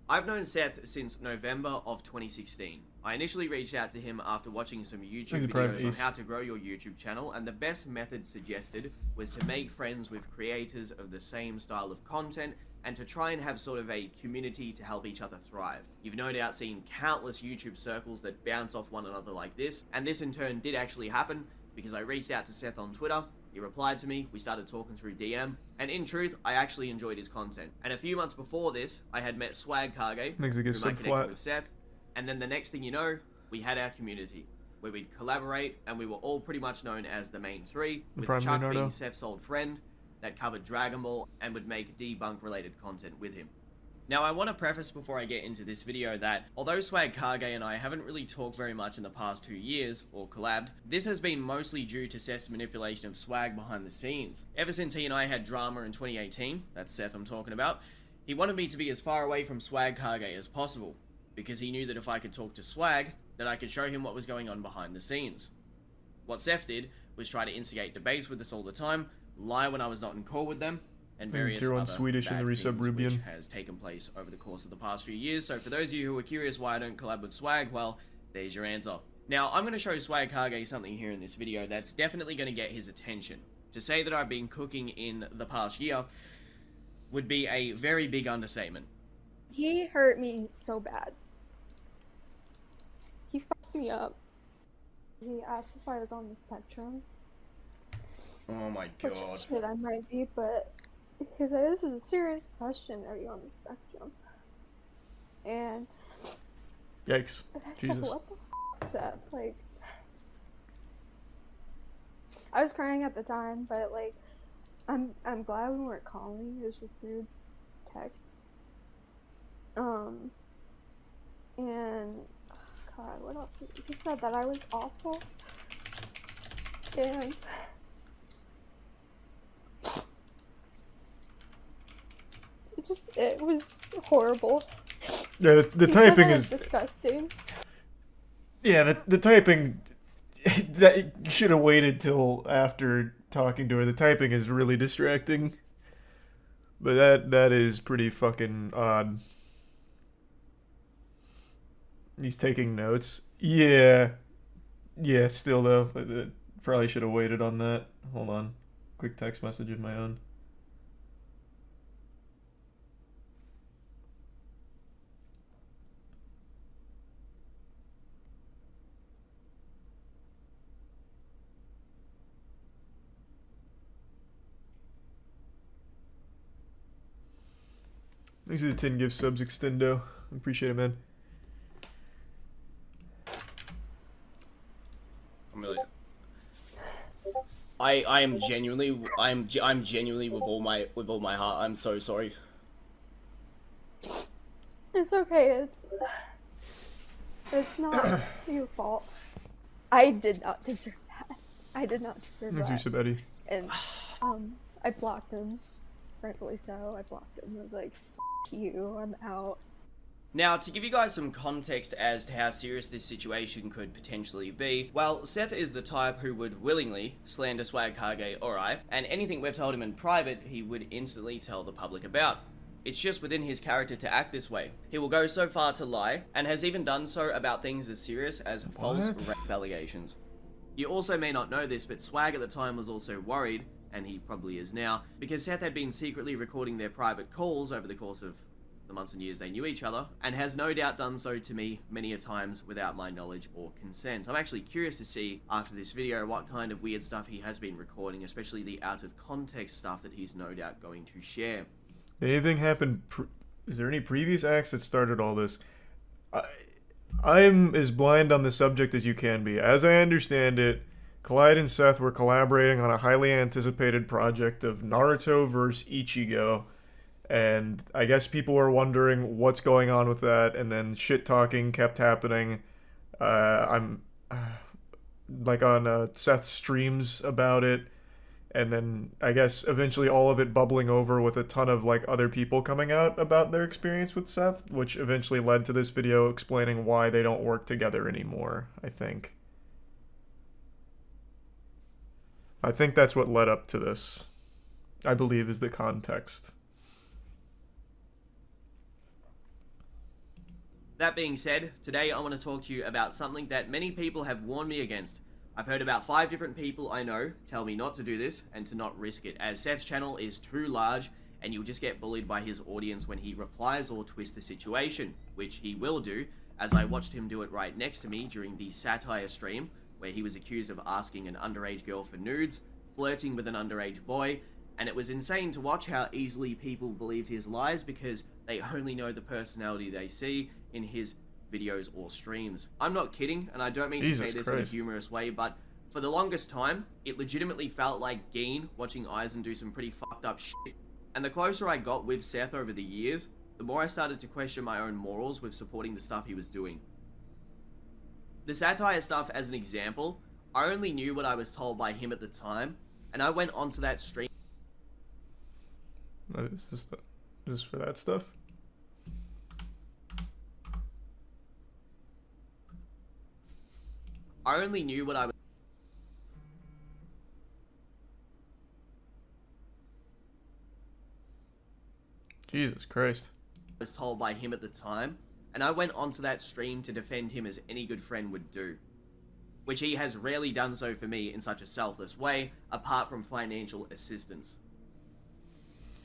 I've known Seth since November of 2016. I initially reached out to him after watching some YouTube videos on how to grow your YouTube channel, and the best method suggested was to make friends with creators of the same style of content and to try and have sort of a community to help each other thrive. You've no doubt seen countless YouTube circles that bounce off one another like this, and this in turn did actually happen because I reached out to Seth on Twitter. He replied to me, we started talking through DM, and in truth, I actually enjoyed his content. And a few months before this, I had met Swag Kage, Makes it whom get I sub connected flat. with Seth, and then the next thing you know, we had our community, where we'd collaborate, and we were all pretty much known as the main three, with Prime Chuck Leonardo. being Seth's old friend, that covered Dragon Ball, and would make debunk related content with him. Now, I want to preface before I get into this video that, although Swag Kage and I haven't really talked very much in the past 2 years, or collabed, this has been mostly due to Seth's manipulation of Swag behind the scenes. Ever since he and I had drama in 2018, that's Seth I'm talking about, He wanted me to be as far away from Swag Kage as possible, because he knew that if I could talk to Swag, that I could show him what was going on behind the scenes. What Seth did was try to instigate debates with us all the time, lie when I was not in call with them, and various Tier 1 other Swedish in bad the resub things Rubian. which has taken place over the course of the past few years. So for those of you who are curious why I don't collab with Swag, well, there's your answer. Now, I'm going to show Swag Kage something here in this video that's definitely going to get his attention. To say that I've been cooking in the past year would be a very big understatement. He hurt me so bad. He fucked me up. He asked if I was on the spectrum. Oh my Which god. shit, I might be, but he's like, this is a serious question, are you on the spectrum? And Yikes. I said, Jesus. what the f*** is that? Like, I was crying at the time, but like, I'm glad we weren't calling. It was just through text. And God, what else? He said that I was awful, and it was just horrible. Yeah, the He said typing I was is... disgusting. Yeah, the typing... that you should have waited till after talking to her. The typing is really distracting. But that is pretty fucking odd. He's taking notes. Yeah. Yeah, still though. Probably should have waited on that. Hold on. Quick text message of my own. Thanks for the 10 gift subs, Extendo. Appreciate it, man. I am genuinely I'm genuinely with all my heart. I'm so sorry. It's okay. It's not your fault. I did not deserve that. I did not deserve Thanks that. for sub, Eddie. And I blocked him. Rightfully so. I blocked him. I was like, F you, I'm out. Now, to give you guys some context as to how serious this situation could potentially be, well, Seth is the type who would willingly slander Swag Kage or I, and anything we've told him in private, he would instantly tell the public about. It's just within his character to act this way. He will go so far to lie, and has even done so about things as serious as false rape allegations. You also may not know this, but Swag at the time was also worried, and he probably is now, because Seth had been secretly recording their private calls over the course of the months and years they knew each other, and has no doubt done so to me many a times without my knowledge or consent. I'm actually curious to see after this video what kind of weird stuff he has been recording, especially the out of context stuff that he's no doubt going to share. Did anything happen? Is there any previous acts that started all this? I'm as blind on the subject as you can be. As I understand it, Clyde and Seth were collaborating on a highly anticipated project of Naruto vs. Ichigo. And I guess people were wondering what's going on with that, and then shit talking kept happening. I'm like on Seth's streams about it, and then I guess eventually all of it bubbling over with a ton of like other people coming out about their experience with Seth, which eventually led to this video explaining why they don't work together anymore, I think that's what led up to this, I believe, is the context. That being said, today I want to talk to you about something that many people have warned me against. I've heard about 5 different people I know tell me not to do this and to not risk it, as Seth's channel is too large and you'll just get bullied by his audience when he replies or twists the situation, which he will do, as I watched him do it right next to me during the satire stream, where he was accused of asking an underage girl for nudes, flirting with an underage boy, and it was insane to watch how easily people believed his lies because they only know the personality they see in his videos or streams. I'm not kidding, and I don't mean to say this in a humorous way, but for the longest time, it legitimately felt like Geen watching Aizen do some pretty fucked up shit. And the closer I got with Seth over the years, the more I started to question my own morals with supporting the stuff he was doing. The satire stuff, as an example, I only knew what I was told by him at the time, and I went onto that stream. What is this? Is this for that stuff? I only knew what I was Jesus Christ. told by him at the time, and I went onto that stream to defend him as any good friend would do. Which he has rarely done so for me in such a selfless way, apart from financial assistance.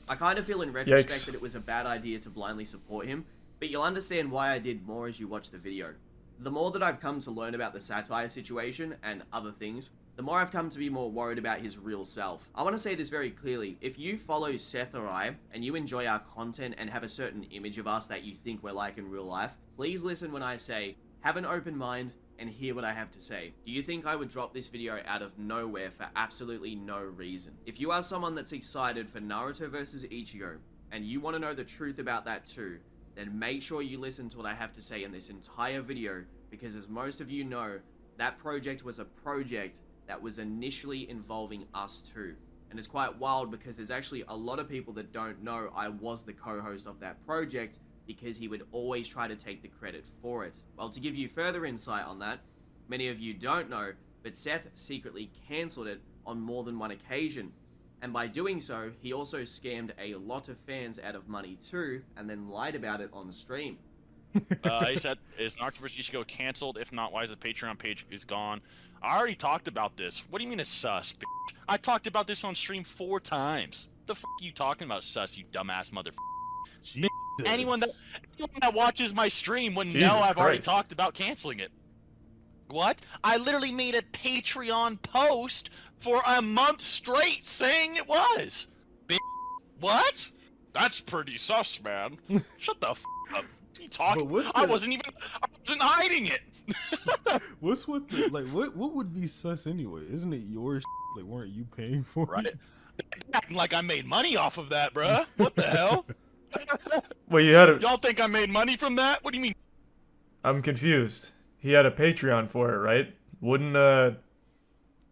I kind of feel in retrospect Yikes. that it was a bad idea to blindly support him, but you'll understand why I did more as you watch the video. The more that I've come to learn about the satire situation and other things, the more I've come to be more worried about his real self. I want to say this very clearly. If you follow Seth or I, and you enjoy our content and have a certain image of us that you think we're like in real life, please listen when I say, have an open mind and hear what I have to say. Do you think I would drop this video out of nowhere for absolutely no reason? If you are someone that's excited for Naruto versus Ichigo, and you want to know the truth about that too, then make sure you listen to what I have to say in this entire video, because as most of you know, that project was a project that was initially involving us too. And it's quite wild because there's actually a lot of people that don't know I was the co-host of that project, because he would always try to take the credit for it. Well, to give you further insight on that, many of you don't know, but Seth secretly cancelled it on more than one occasion. And by doing so, he also scammed a lot of fans out of money too, and then lied about it on stream. He said, is Naruto vs. Ichigo canceled? If not, why is the Patreon page is gone? I already talked about this. What do you mean it's sus, bitch? I talked about this on stream 4 times. The f*** are you talking about, sus, you dumbass motherfucker? Anyone that watches my stream would Jesus know I've already Christ. talked about canceling it. What? I literally made a Patreon post for a month straight saying it was. What? That's pretty sus, man. Shut the f up. What are you talking? But what's I the- wasn't hiding it. What's with the, like what would be sus anyway? Isn't it yours? Like, weren't you paying for Right? it? Acting like I made money off of that, bruh. What the hell? Well, you had a. Y'all think I made money from that? What do you mean? I'm confused. He had a Patreon for it, right? Wouldn't I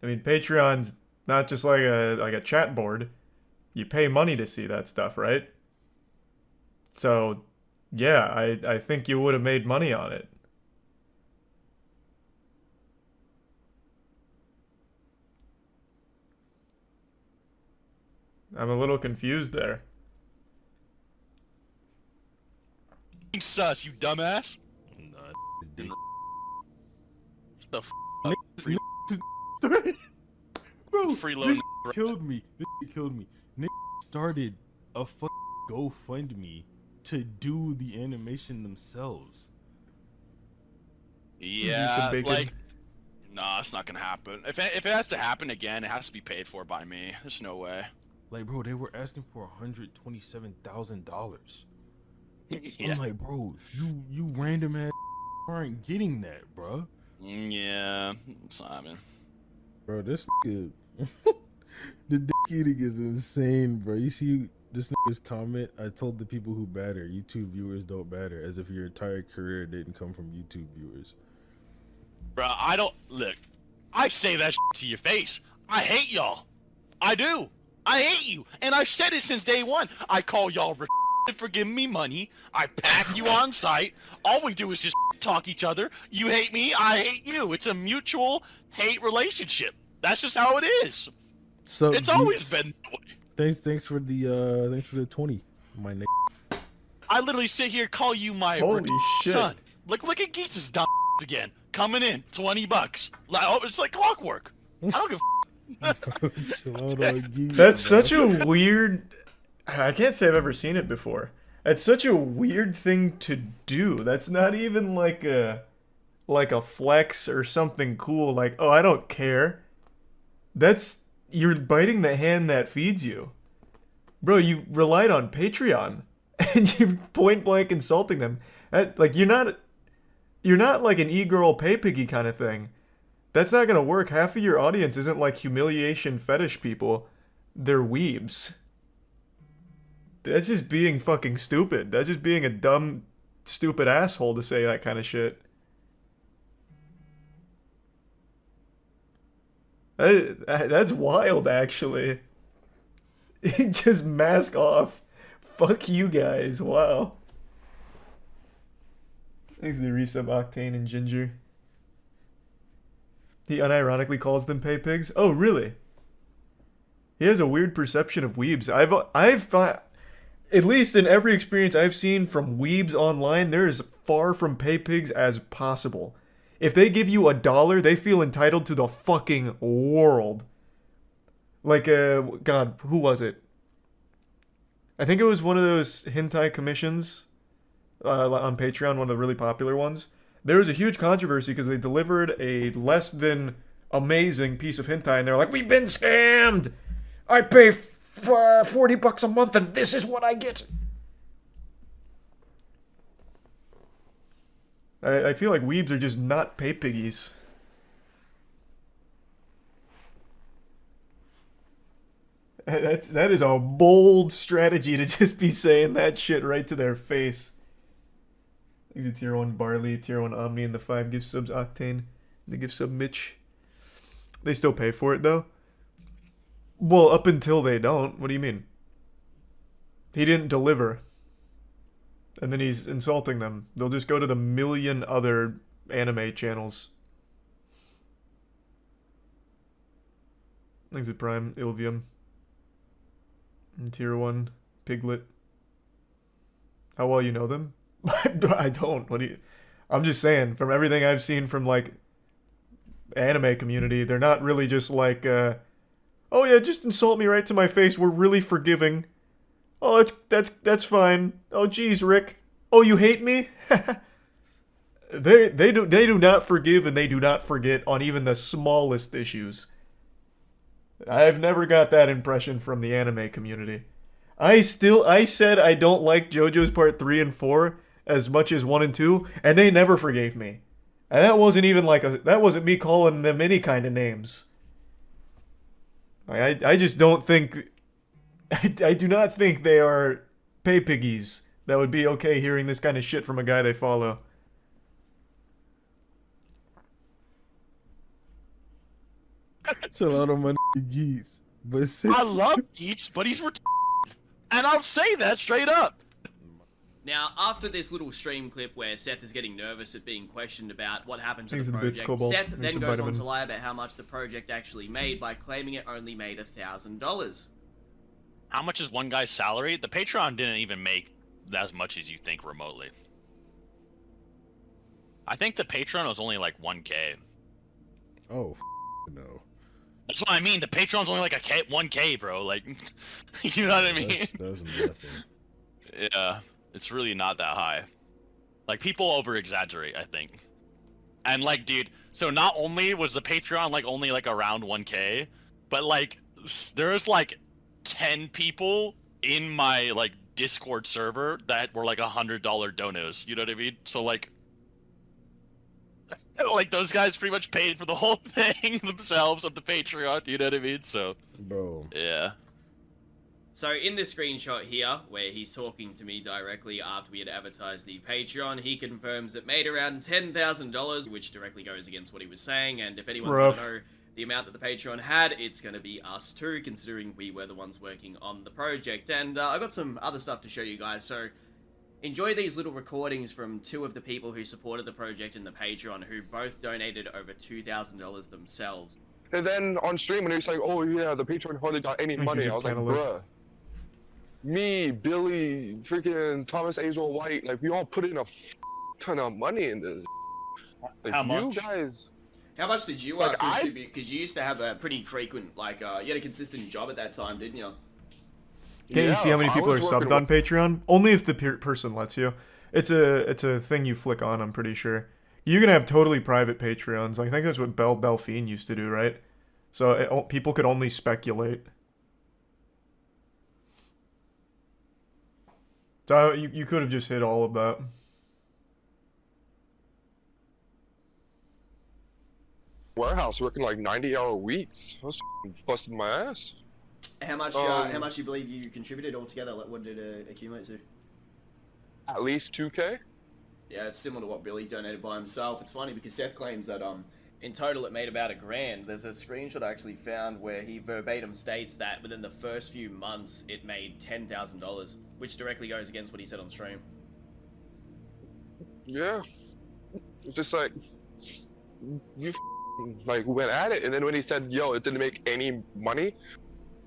mean, Patreon's not just like a chat board. You pay money to see that stuff, right? So, yeah, I think you would have made money on it. I'm a little confused there. Sus, you dumbass. Nah, What the f up? Free, bro, freeload. this killed me. This killed me. Nick started a GoFundMe to do the animation themselves. Yeah, bacon. like, nah, it's not gonna happen. If it has to happen again, it has to be paid for by me. There's no way. Like, bro, they were asking for $127,000. Yeah. I'm like, bro, you random ass aren't getting that, bro. Yeah, Simon. Bro, this nigga, the dick eating is insane, bro. You see this nigga's comment? I told the people who batter, YouTube viewers don't batter, as if your entire career didn't come from YouTube viewers. Bro, I don't look. I say that to your face. I hate y'all. I do. I hate you, and I've said it since day one. I call y'all for giving me money. I pack you on site. All we do is just talk each other. You hate me, I hate you. It's a mutual hate relationship. That's just how it is. So It's always been that way. thanks for the 20, my nigga. I literally sit here, call you my Holy shit. son. Look at Geets' dumb again. Coming in, $20. Oh, it's like clockwork. I don't give a Chill out on Geeks, That's bro. such a weird. I can't say I've ever seen it before. It's such a weird thing to do. That's not even like a flex or something cool. Like, oh, I don't care. That's you're biting the hand that feeds you, bro. You relied on Patreon, and you point blank insulting them. Like you're not like an e-girl pay piggy kind of thing. That's not gonna work. Half of your audience isn't like humiliation fetish people. They're weebs. That's just being fucking stupid. That's just being a dumb, stupid asshole to say that kind of shit. That's wild, actually. Just mask off. Fuck you guys. Wow. Thanks to the resub Octane and Ginger. He unironically calls them pay pigs. Oh, really? He has a weird perception of weebs. I've at least in every experience I've seen from weebs online, they're as far from pay pigs as possible. If they give you $1, they feel entitled to the fucking world. Like, God, who was it? I think it was one of those hentai commissions on Patreon, one of the really popular ones. There was a huge controversy because they delivered a less than amazing piece of hentai, and they're like, "We've been scammed! I pay $40 a month, and this is what I get." I feel like weebs are just not pay piggies. That is a bold strategy to just be saying that shit right to their face. Thanks to Tier 1 Barley, Tier 1 Omni, and the 5 gift subs Octane. The gift sub Mitch. They still pay for it, though? Well, up until they don't. What do you mean? He didn't deliver. And then he's insulting them. They'll just go to the million other anime channels. Thanks to Prime, Ilvium. And Tier 1, Piglet. How well you know them? I don't. What do you... I'm just saying, from everything I've seen from, like, anime community, they're not really just like, oh yeah, just insult me right to my face, we're really forgiving. Oh, that's fine. Oh, geez, Rick. Oh, you hate me? They do not forgive and they do not forget on even the smallest issues. I've never got that impression from the anime community. I said I don't like JoJo's Part 3 and 4 as much as 1 and 2, and they never forgave me. And that wasn't even like that wasn't me calling them any kind of names. I just don't think... I do not think they are pay piggies that would be okay hearing this kind of shit from a guy they follow. It's a lot of money geese. But I love geeks, but he's retarded. And I'll say that straight up. Now, after this little stream clip where Seth is getting nervous at being questioned about what happened to Thanks the to the bits, project, Cobalt. Seth Thanks then to goes on Vitamin. to lie about how much the project actually made by claiming it only made $1,000. How much is one guy's salary? The Patreon didn't even make as much as you think remotely. I think the Patreon was only like 1K. Oh, no. That's what I mean. The Patreon's only like 1K, bro. Like, you know what I mean? That's nothing. Yeah, it's really not that high. Like, people over-exaggerate, I think. And, like, dude, so not only was the Patreon, like, only, like, around 1K, but, like, there's, like, 10 people in my, like, Discord server that were, like, $100 donos. You know what I mean? So, like, those guys pretty much paid for the whole thing themselves of the Patreon. You know what I mean? So, Bro. yeah. So in this screenshot here, where he's talking to me directly after we had advertised the Patreon, he confirms it made around $10,000, which directly goes against what he was saying, and if anyone's going to know the amount that the Patreon had, it's going to be us too, considering we were the ones working on the project. And I got some other stuff to show you guys, so enjoy these little recordings from two of the people who supported the project in the Patreon, who both donated over $2,000 themselves. And then on stream, when he was like, oh yeah, the Patreon hardly got any money, I was like, bruh. Me, Billy, freaking Thomas Azrael White, like, we all put in a ton of money in this. Like, How much? You guys... How much did you Like, contribute? Because you used to have a pretty frequent, like, you had a consistent job at that time, didn't you? Can't you see how many people are subbed on Patreon? Only if the person lets you. It's a thing you flick on, I'm pretty sure. You can have totally private Patreons. I think that's what Belfine used to do, right? So people could only speculate. So you could have just hit all of that. Warehouse working like 90-hour weeks. I was busting my ass. How much you believe you contributed altogether? Like, what did it accumulate to? At least 2K? Yeah, it's similar to what Billy donated by himself. It's funny because Seth claims that In total, it made about $1,000. There's a screenshot I actually found where he verbatim states that within the first few months, it made $10,000, which directly goes against what he said on stream. Yeah. It's just like, you like went at it, and then when he said, yo, it didn't make any money,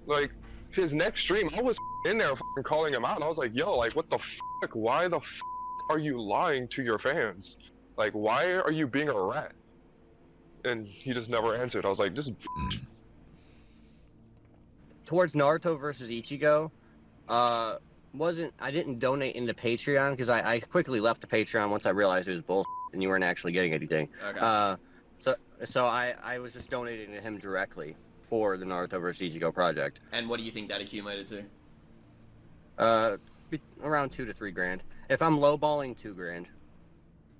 like, his next stream, I was in there calling him out, and I was like, yo, like, what the fuck? Why the fuck are you lying to your fans? Like, why are you being a rat? And he just never answered. I was like, this. Towards Naruto versus Ichigo, I didn't donate into Patreon because I quickly left the Patreon once I realized it was bullshit and you weren't actually getting anything. Okay. So I was just donating to him directly for the Naruto versus Ichigo project. And what do you think that accumulated to? Around $2 to $3 grand. If I'm lowballing, $2 grand.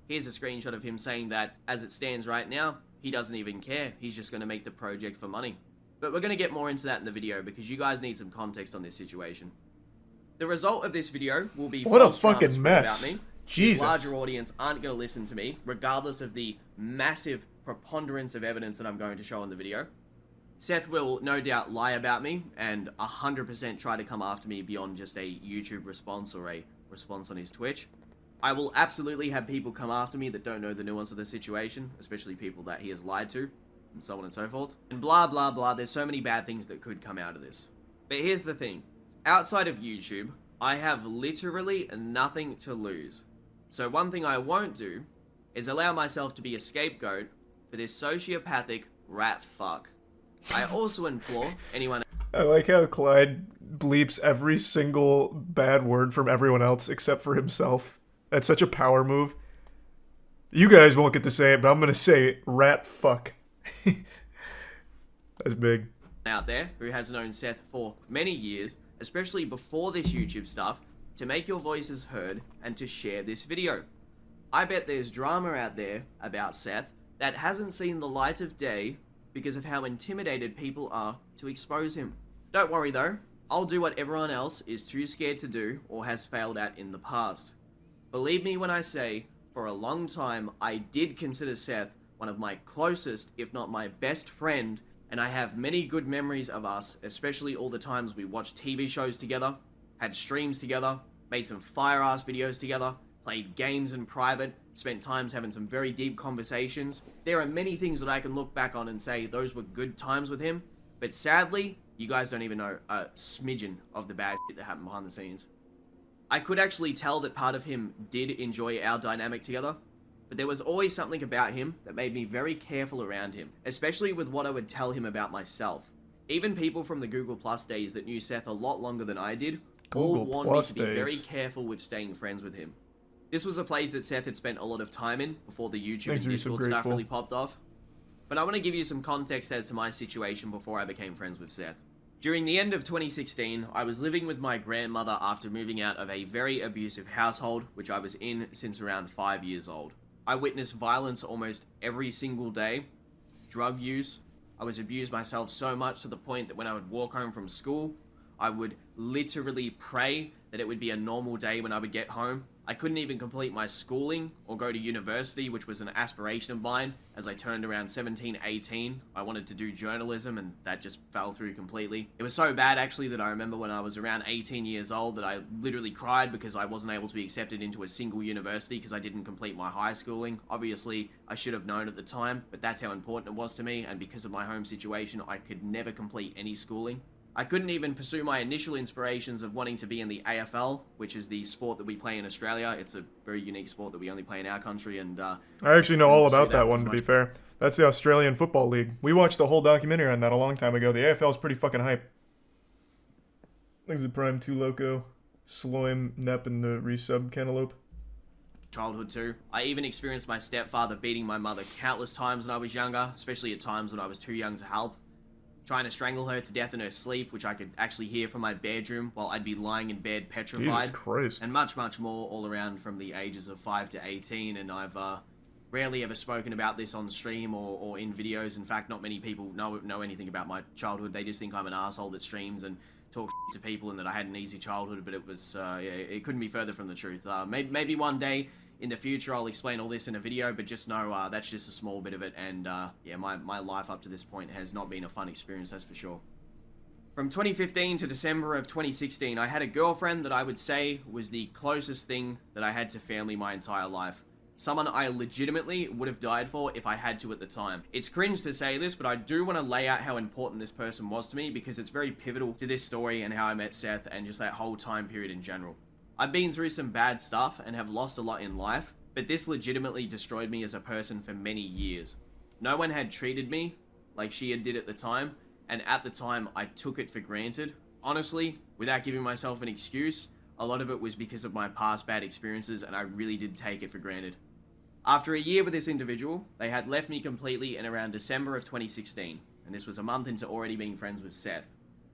Here's a screenshot of him saying that, as it stands right now, he doesn't even care. He's just going to make the project for money. But we're going to get more into that in the video because you guys need some context on this situation. The result of this video will be what a false drama fucking spread mess. about me. Jesus. This larger audience aren't going to listen to me, regardless of the massive preponderance of evidence that I'm going to show in the video. Seth will no doubt lie about me and 100% try to come after me beyond just a YouTube response or a response on his Twitch. I will absolutely have people come after me that don't know the nuance of the situation, especially people that he has lied to, and so on and so forth. And blah, blah, blah. There's so many bad things that could come out of this. But here's the thing. Outside of YouTube, I have literally nothing to lose. So one thing I won't do is allow myself to be a scapegoat for this sociopathic rat fuck. I also implore anyone... I like how Clyde bleeps every single bad word from everyone else except for himself. That's such a power move. You guys won't get to say it, but I'm going to say it. Rat fuck. That's big. Out there who has known Seth for many years, especially before this YouTube stuff, to make your voices heard and to share this video. I bet there's drama out there about Seth that hasn't seen the light of day because of how intimidated people are to expose him. Don't worry though, I'll do what everyone else is too scared to do or has failed at in the past. Believe me when I say, for a long time, I did consider Seth one of my closest, if not my best friend, and I have many good memories of us, especially all the times we watched TV shows together, had streams together, made some fire-ass videos together, played games in private, spent times having some very deep conversations. There are many things that I can look back on and say those were good times with him, but sadly, you guys don't even know a smidgen of the bad shit that happened behind the scenes. I could actually tell that part of him did enjoy our dynamic together, but there was always something about him that made me very careful around him, especially with what I would tell him about myself. Even people from the Google Plus days that knew Seth a lot longer than I did, all warned me to be very careful with staying friends with him. This was a place that Seth had spent a lot of time in before the YouTube and Discord stuff really popped off. But I want to give you some context as to my situation before I became friends with Seth. During the end of 2016, I was living with my grandmother after moving out of a very abusive household, which I was in since around 5 years old. I witnessed violence almost every single day, drug use. I was abused myself so much to the point that when I would walk home from school, I would literally pray that it would be a normal day when I would get home. I couldn't even complete my schooling or go to university, which was an aspiration of mine. As I turned around 17, 18, I wanted to do journalism and that just fell through completely. It was so bad actually that I remember when I was around 18 years old that I literally cried because I wasn't able to be accepted into a single university because I didn't complete my high schooling. Obviously, I should have known at the time, but that's how important it was to me, and because of my home situation, I could never complete any schooling. I couldn't even pursue my initial inspirations of wanting to be in the AFL, which is the sport that we play in Australia. It's a very unique sport that we only play in our country, and I actually know all about that one, to be fair. That's the Australian Football League. We watched a whole documentary on that a long time ago. The AFL is pretty fucking hype. Things at Prime 2 Loco, Sloim, Nep, and the resub Cantaloupe. Childhood too. I even experienced my stepfather beating my mother countless times when I was younger, especially at times when I was too young to help. Trying to strangle her to death in her sleep, which I could actually hear from my bedroom while I'd be lying in bed petrified. Jesus Christ. And much, much more all around from the ages of 5 to 18, and I've rarely ever spoken about this on stream or in videos. In fact, not many people know anything about my childhood. They just think I'm an asshole that streams and talks to people and that I had an easy childhood, but it was, it couldn't be further from the truth. Maybe one day, In the future, I'll explain all this in a video, but just know that's just a small bit of it, and yeah, my life up to this point has not been a fun experience, that's for sure. From 2015 to December of 2016, I had a girlfriend that I would say was the closest thing that I had to family my entire life. Someone I legitimately would have died for if I had to at the time. It's cringe to say this, but I do want to lay out how important this person was to me because it's very pivotal to this story and how I met Seth and just that whole time period in general. I've been through some bad stuff and have lost a lot in life, but this legitimately destroyed me as a person for many years. No one had treated me like she did at the time, and at the time I took it for granted. Honestly, without giving myself an excuse, a lot of it was because of my past bad experiences and I really did take it for granted. After a year with this individual, they had left me completely in around December of 2016, and this was a month into already being friends with Seth.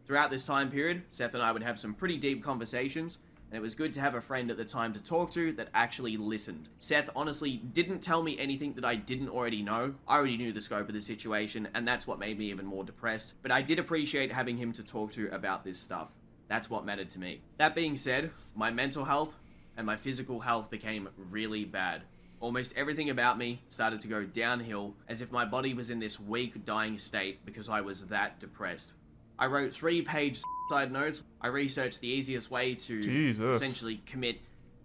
Throughout this time period, Seth and I would have some pretty deep conversations, and it was good to have a friend at the time to talk to that actually listened. Seth honestly didn't tell me anything that I didn't already know. I already knew the scope of the situation, and that's what made me even more depressed, but I did appreciate having him to talk to about this stuff. That's what mattered to me. That being said, my mental health and my physical health became really bad. Almost everything about me started to go downhill as if my body was in this weak, dying state because I was that depressed. I wrote 3-page suicide notes. I researched the easiest way to essentially commit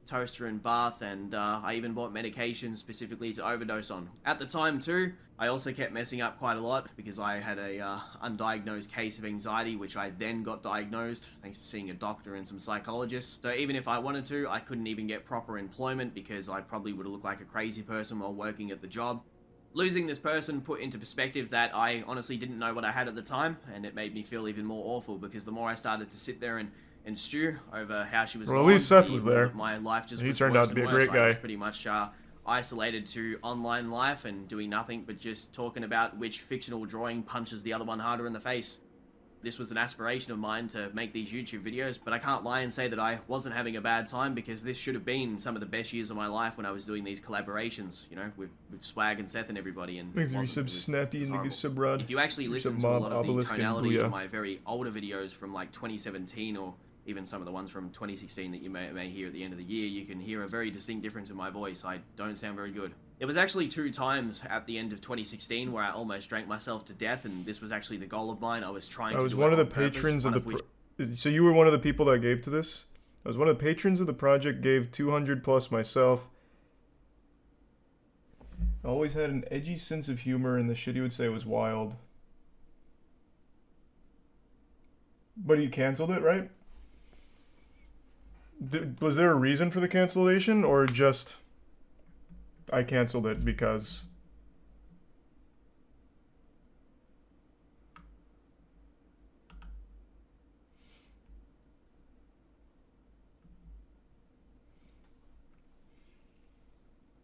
toaster and bath, and I even bought medication specifically to overdose on. At the time too, I also kept messing up quite a lot because I had a undiagnosed case of anxiety, which I then got diagnosed thanks to seeing a doctor and some psychologists. So even if I wanted to, I couldn't even get proper employment because I probably would have looked like a crazy person while working at the job. Losing this person put into perspective that I honestly didn't know what I had at the time, and it made me feel even more awful because the more I started to sit there and stew over how she was well, at least Seth was there. My life just he turned out to be a great guy. I was pretty much isolated to online life and doing nothing but just talking about which fictional drawing punches the other one harder in the face. This was an aspiration of mine to make these YouTube videos, but I can't lie and say that I wasn't having a bad time because this should have been some of the best years of my life when I was doing these collaborations, you know, with Swag and Seth and everybody. And thanks for sub Snappy and the sub Rod. If you actually listen to a lot of the tonality of my very older videos from like 2017 or even some of the ones from 2016 that you may hear at the end of the year, you can hear a very distinct difference in my voice. I don't sound very good. It was actually 2 times at the end of 2016 where I almost drank myself to death, and this was actually the goal of mine. I was trying to do it on purpose. I was one of the patrons of the... So you were one of the people that gave to this? I was one of the patrons of the project, gave 200 plus myself. I always had an edgy sense of humor, and the shit he would say was wild. But he canceled it, right? Was there a reason for the cancellation, or just I canceled it because...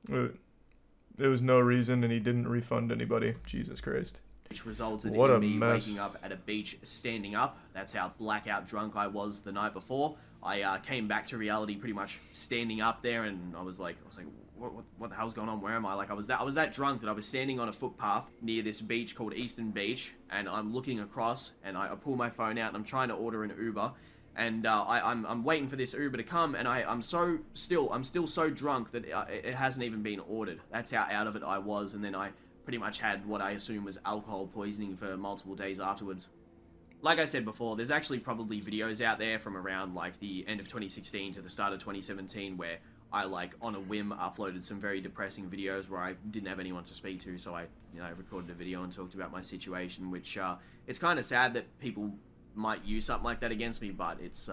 There was no reason, and he didn't refund anybody. Jesus Christ. Which resulted in me waking up at a beach standing up. That's how blackout drunk I was the night before. I came back to reality pretty much standing up there, and I was like, what the hell's going on? Where am I? Like, I was that drunk that I was standing on a footpath near this beach called Eastern Beach, and I'm looking across, and I pull my phone out, and I'm trying to order an Uber, and I'm waiting for this Uber to come, and I'm still so drunk that it hasn't even been ordered. That's how out of it I was, and then I pretty much had what I assume was alcohol poisoning for multiple days afterwards. Like I said before, there's actually probably videos out there from around like the end of 2016 to the start of 2017 where I like on a whim uploaded some very depressing videos where I didn't have anyone to speak to, so I recorded a video and talked about my situation, which it's kind of sad that people might use something like that against me, but it's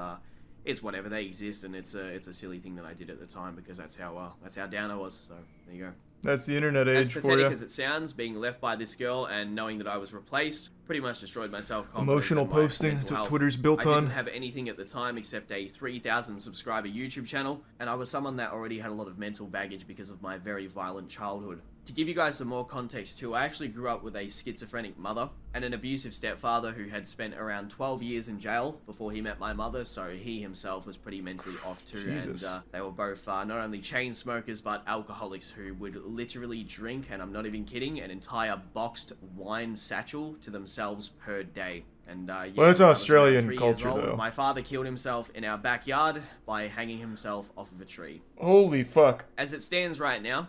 whatever, they exist, and it's a silly thing that I did at the time because that's how down I was. So there you go. That's the internet age for you. As pathetic as it sounds, being left by this girl and knowing that I was replaced pretty much destroyed my self-confidence. Emotional posting, that's what Twitter's built on. I didn't have anything at the time except a 3,000 subscriber YouTube channel, and I was someone that already had a lot of mental baggage because of my very violent childhood. To give you guys some more context too, I actually grew up with a schizophrenic mother and an abusive stepfather who had spent around 12 years in jail before he met my mother, so he himself was pretty mentally off too. Jesus. And they were both not only chain smokers but alcoholics who would literally drink, and I'm not even kidding, an entire boxed wine satchel to themselves per day. And yeah, well, it's when I was Australian around 3 culture, years old, though. My father killed himself in our backyard by hanging himself off of a tree. Holy fuck. As it stands right now,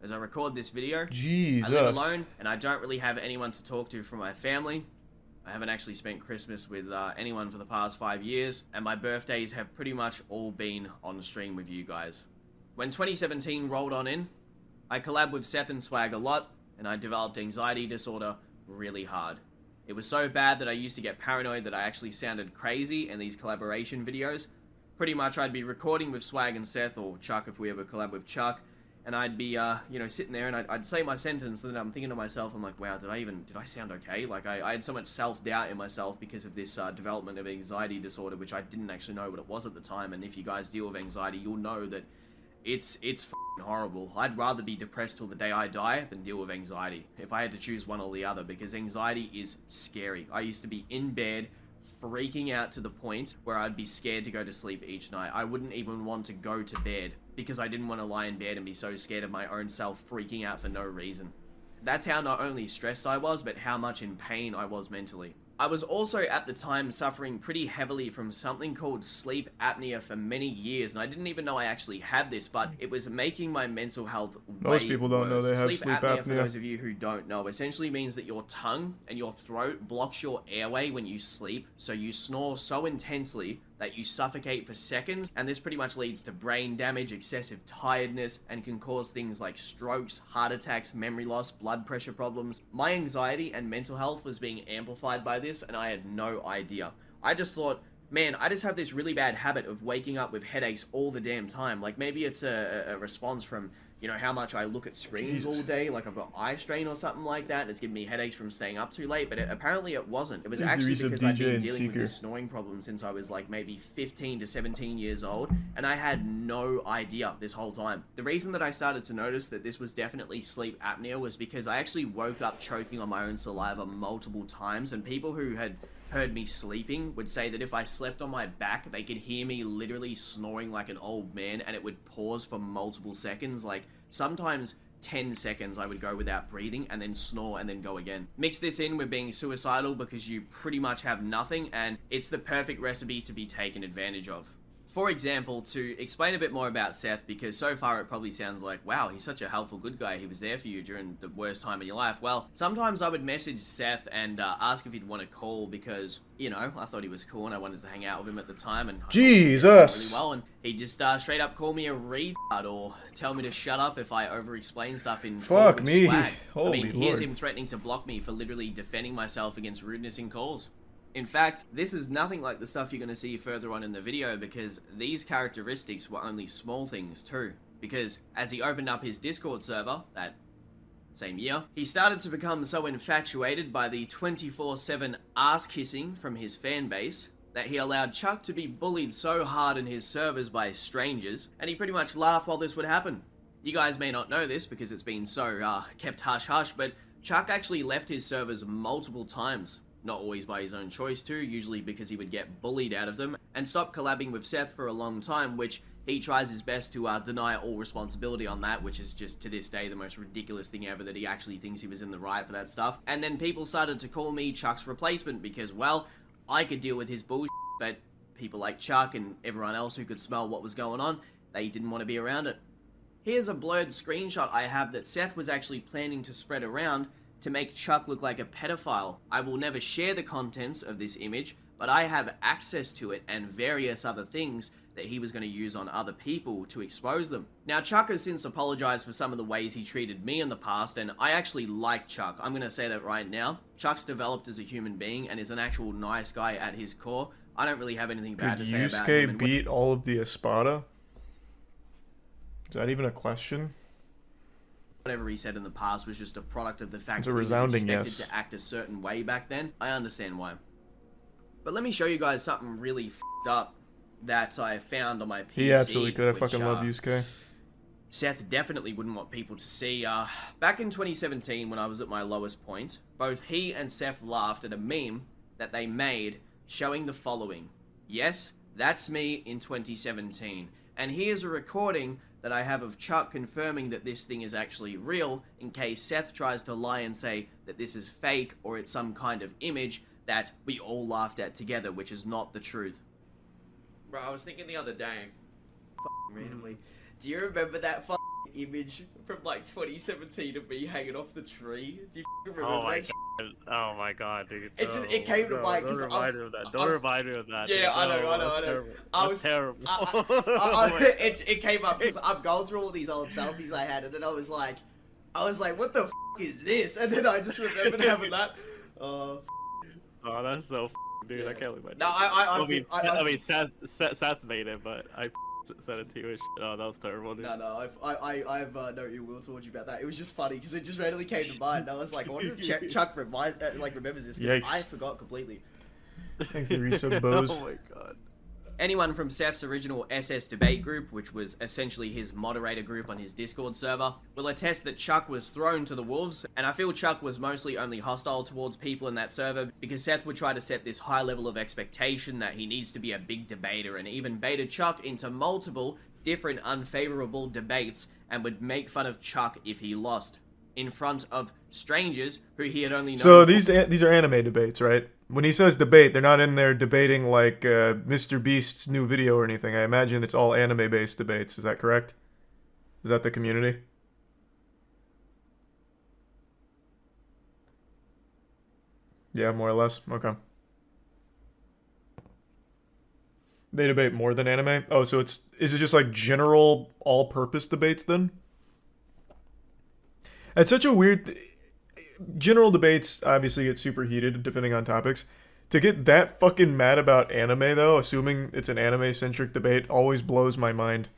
as I record this video, Jesus. I live alone, and I don't really have anyone to talk to from my family. I haven't actually spent Christmas with anyone for the past 5 years, and my birthdays have pretty much all been on stream with you guys. When 2017 rolled on in, I collabed with Seth and Swag a lot, and I developed anxiety disorder really hard. It was so bad that I used to get paranoid that I actually sounded crazy in these collaboration videos. Pretty much I'd be recording with Swag and Seth, or Chuck if we ever collab with Chuck, and I'd be, you know, sitting there and I'd say my sentence, and then I'm thinking to myself, I'm like, wow, did I sound okay? Like, I had so much self-doubt in myself because of this development of anxiety disorder, which I didn't actually know what it was at the time, and if you guys deal with anxiety, you'll know that it's f***ing horrible. I'd rather be depressed till the day I die than deal with anxiety, if I had to choose one or the other, because anxiety is scary. I used to be in bed, freaking out to the point where I'd be scared to go to sleep each night. I wouldn't even want to go to bed because I didn't want to lie in bed and be so scared of my own self freaking out for no reason. That's how not only stressed I was, but how much in pain I was mentally. I was also at the time suffering pretty heavily from something called sleep apnea for many years, and I didn't even know I actually had this, but it was making my mental health way Most people don't know they have sleep sleep apnea, for apnea. those of you who don't know, essentially means that your tongue and your throat blocks your airway when you sleep, so you snore so intensely that you suffocate for seconds, and this pretty much leads to brain damage, excessive tiredness, and can cause things like strokes, heart attacks, memory loss, blood pressure problems. My anxiety and mental health was being amplified by this, and I had no idea. I just thought, man, I just have this really bad habit of waking up with headaches all the damn time. Like, maybe it's a response from, you know, how much I look at screens all day, like I've got eye strain or something like that, and it's giving me headaches from staying up too late, but apparently it wasn't. It was actually because I've been dealing with this snoring problem since I was like maybe 15 to 17 years old, and I had no idea this whole time. The reason that I started to notice that this was definitely sleep apnea was because I actually woke up choking on my own saliva multiple times, and people who had heard me sleeping would say that if I slept on my back, they could hear me literally snoring like an old man, and it would pause for multiple seconds. Like, sometimes 10 seconds I would go without breathing and then snore and then go again. Mix this in with being suicidal because you pretty much have nothing, and it's the perfect recipe to be taken advantage of. For example, to explain a bit more about Seth, because so far it probably sounds like, wow, he's such a helpful good guy, he was there for you during the worst time of your life. Well, sometimes I would message Seth and ask if he'd want to call because, you know, I thought he was cool and I wanted to hang out with him at the time, and Jesus! Really well, and he'd just straight up call me a retard or tell me to shut up if I over-explain stuff in Fuck me. Swag. Holy I mean, here's Lord. him threatening to block me for literally defending myself against rudeness in calls. In fact, this is nothing like the stuff you're going to see further on in the video, because these characteristics were only small things too. Because as he opened up his Discord server that same year, he started to become so infatuated by the 24/7 ass kissing from his fan base that he allowed Chuck to be bullied so hard in his servers by strangers, and he pretty much laughed while this would happen. You guys may not know this because it's been so kept hush-hush, but Chuck actually left his servers multiple times. Not always by his own choice too, usually because he would get bullied out of them, and stopped collabing with Seth for a long time, which he tries his best to deny all responsibility on that, which is just to this day the most ridiculous thing ever, that he actually thinks he was in the right for that stuff. And then people started to call me Chuck's replacement because, well, I could deal with his bullshit, but people like Chuck and everyone else who could smell what was going on, they didn't want to be around it. Here's a blurred screenshot I have that Seth was actually planning to spread around to make Chuck look like a pedophile. I will never share the contents of this image, but I have access to it and various other things that he was going to use on other people to expose them. Now, Chuck has since apologized for some of the ways he treated me in the past, and I actually like Chuck. I'm going to say that right now. Chuck's developed as a human being and is an actual nice guy at his core. I don't really have anything bad to say about him. Could Yusuke beat all of the Espada? Is that even a question? Whatever he said in the past was just a product of the fact It's a that he was resounding expected yes. to act a certain way back then. I understand why. But let me show you guys something really f***ed up that I found on my PC. He absolutely could. I which, fucking love Yusuke. Seth definitely wouldn't want people to see. Back in 2017, when I was at my lowest point, both he and Seth laughed at a meme that they made showing the following. Yes, that's me in 2017. And here's a recording that I have of Chuck confirming that this thing is actually real, in case Seth tries to lie and say that this is fake or it's some kind of image that we all laughed at together, which is not the truth. Bro, I was thinking the other day, randomly, do you remember that image from like 2017 of me hanging off the tree? Do you remember that shit? Oh my god, dude. It came to mind because Don't remind me of that. Yeah, dude. I know. Terrible. I was terrible. It came up because I'm going through all these old selfies I had, and then I was like, what the is this? And then I just remembered having that. Oh, that's so dude. Yeah. I can't believe I did. No, I mean, Seth made it, but I sent it to you. And oh, that was terrible, dude. No, I have no ill will towards you about that. It was just funny because it just randomly came to mind. And I was like, I wonder if Chuck remembers this because I forgot completely. Thanks to Resub Bose. Oh my god. Anyone from Seth's original SS debate group, which was essentially his moderator group on his Discord server, will attest that Chuck was thrown to the wolves, and I feel Chuck was mostly only hostile towards people in that server because Seth would try to set this high level of expectation that he needs to be a big debater, and even baited Chuck into multiple different unfavorable debates and would make fun of Chuck if he lost in front of strangers who he had only known. So these are anime debates, right? When he says debate, they're not in there debating like Mr. Beast's new video or anything. I imagine it's all anime-based debates. Is that correct? Is that the community? Yeah, more or less. Okay. They debate more than anime? Oh, so is it just like general all-purpose debates then? It's such a weird... General debates obviously get super heated depending on topics. To get that fucking mad about anime though, assuming it's an anime-centric debate, always blows my mind.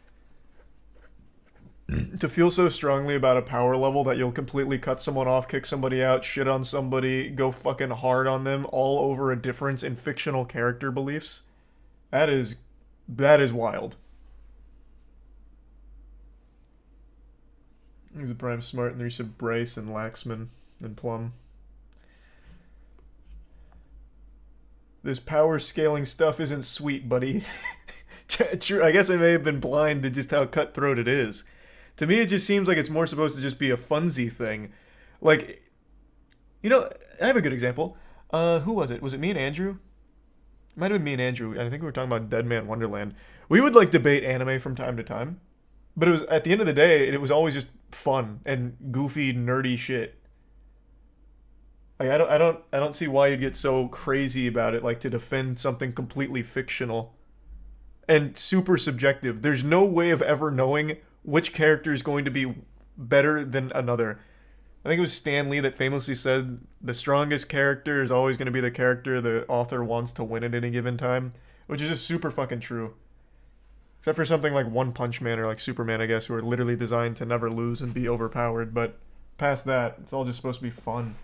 To feel so strongly about a power level that you'll completely cut someone off, kick somebody out, shit on somebody, go fucking hard on them, all over a difference in fictional character beliefs. That is wild. He's a Prime Smart, and there's a Bryce and Laxman and Plum. This power scaling stuff isn't sweet, buddy. True, I guess I may have been blind to just how cutthroat it is. To me, it just seems like it's more supposed to just be a funsy thing. Like, you know, I have a good example. Who was it? Was it me and Andrew? It might have been me and Andrew. I think we were talking about Dead Man Wonderland. We would, like, debate anime from time to time. But it was, at the end of the day, it was always just fun and goofy, nerdy shit. Like, I don't see why you'd get so crazy about it, like, to defend something completely fictional and super subjective. There's no way of ever knowing which character is going to be better than another. I think it was Stan Lee that famously said the strongest character is always going to be the character the author wants to win at any given time, which is just super fucking true. Except for something like One Punch Man or like Superman, I guess, who are literally designed to never lose and be overpowered. But past that, it's all just supposed to be fun.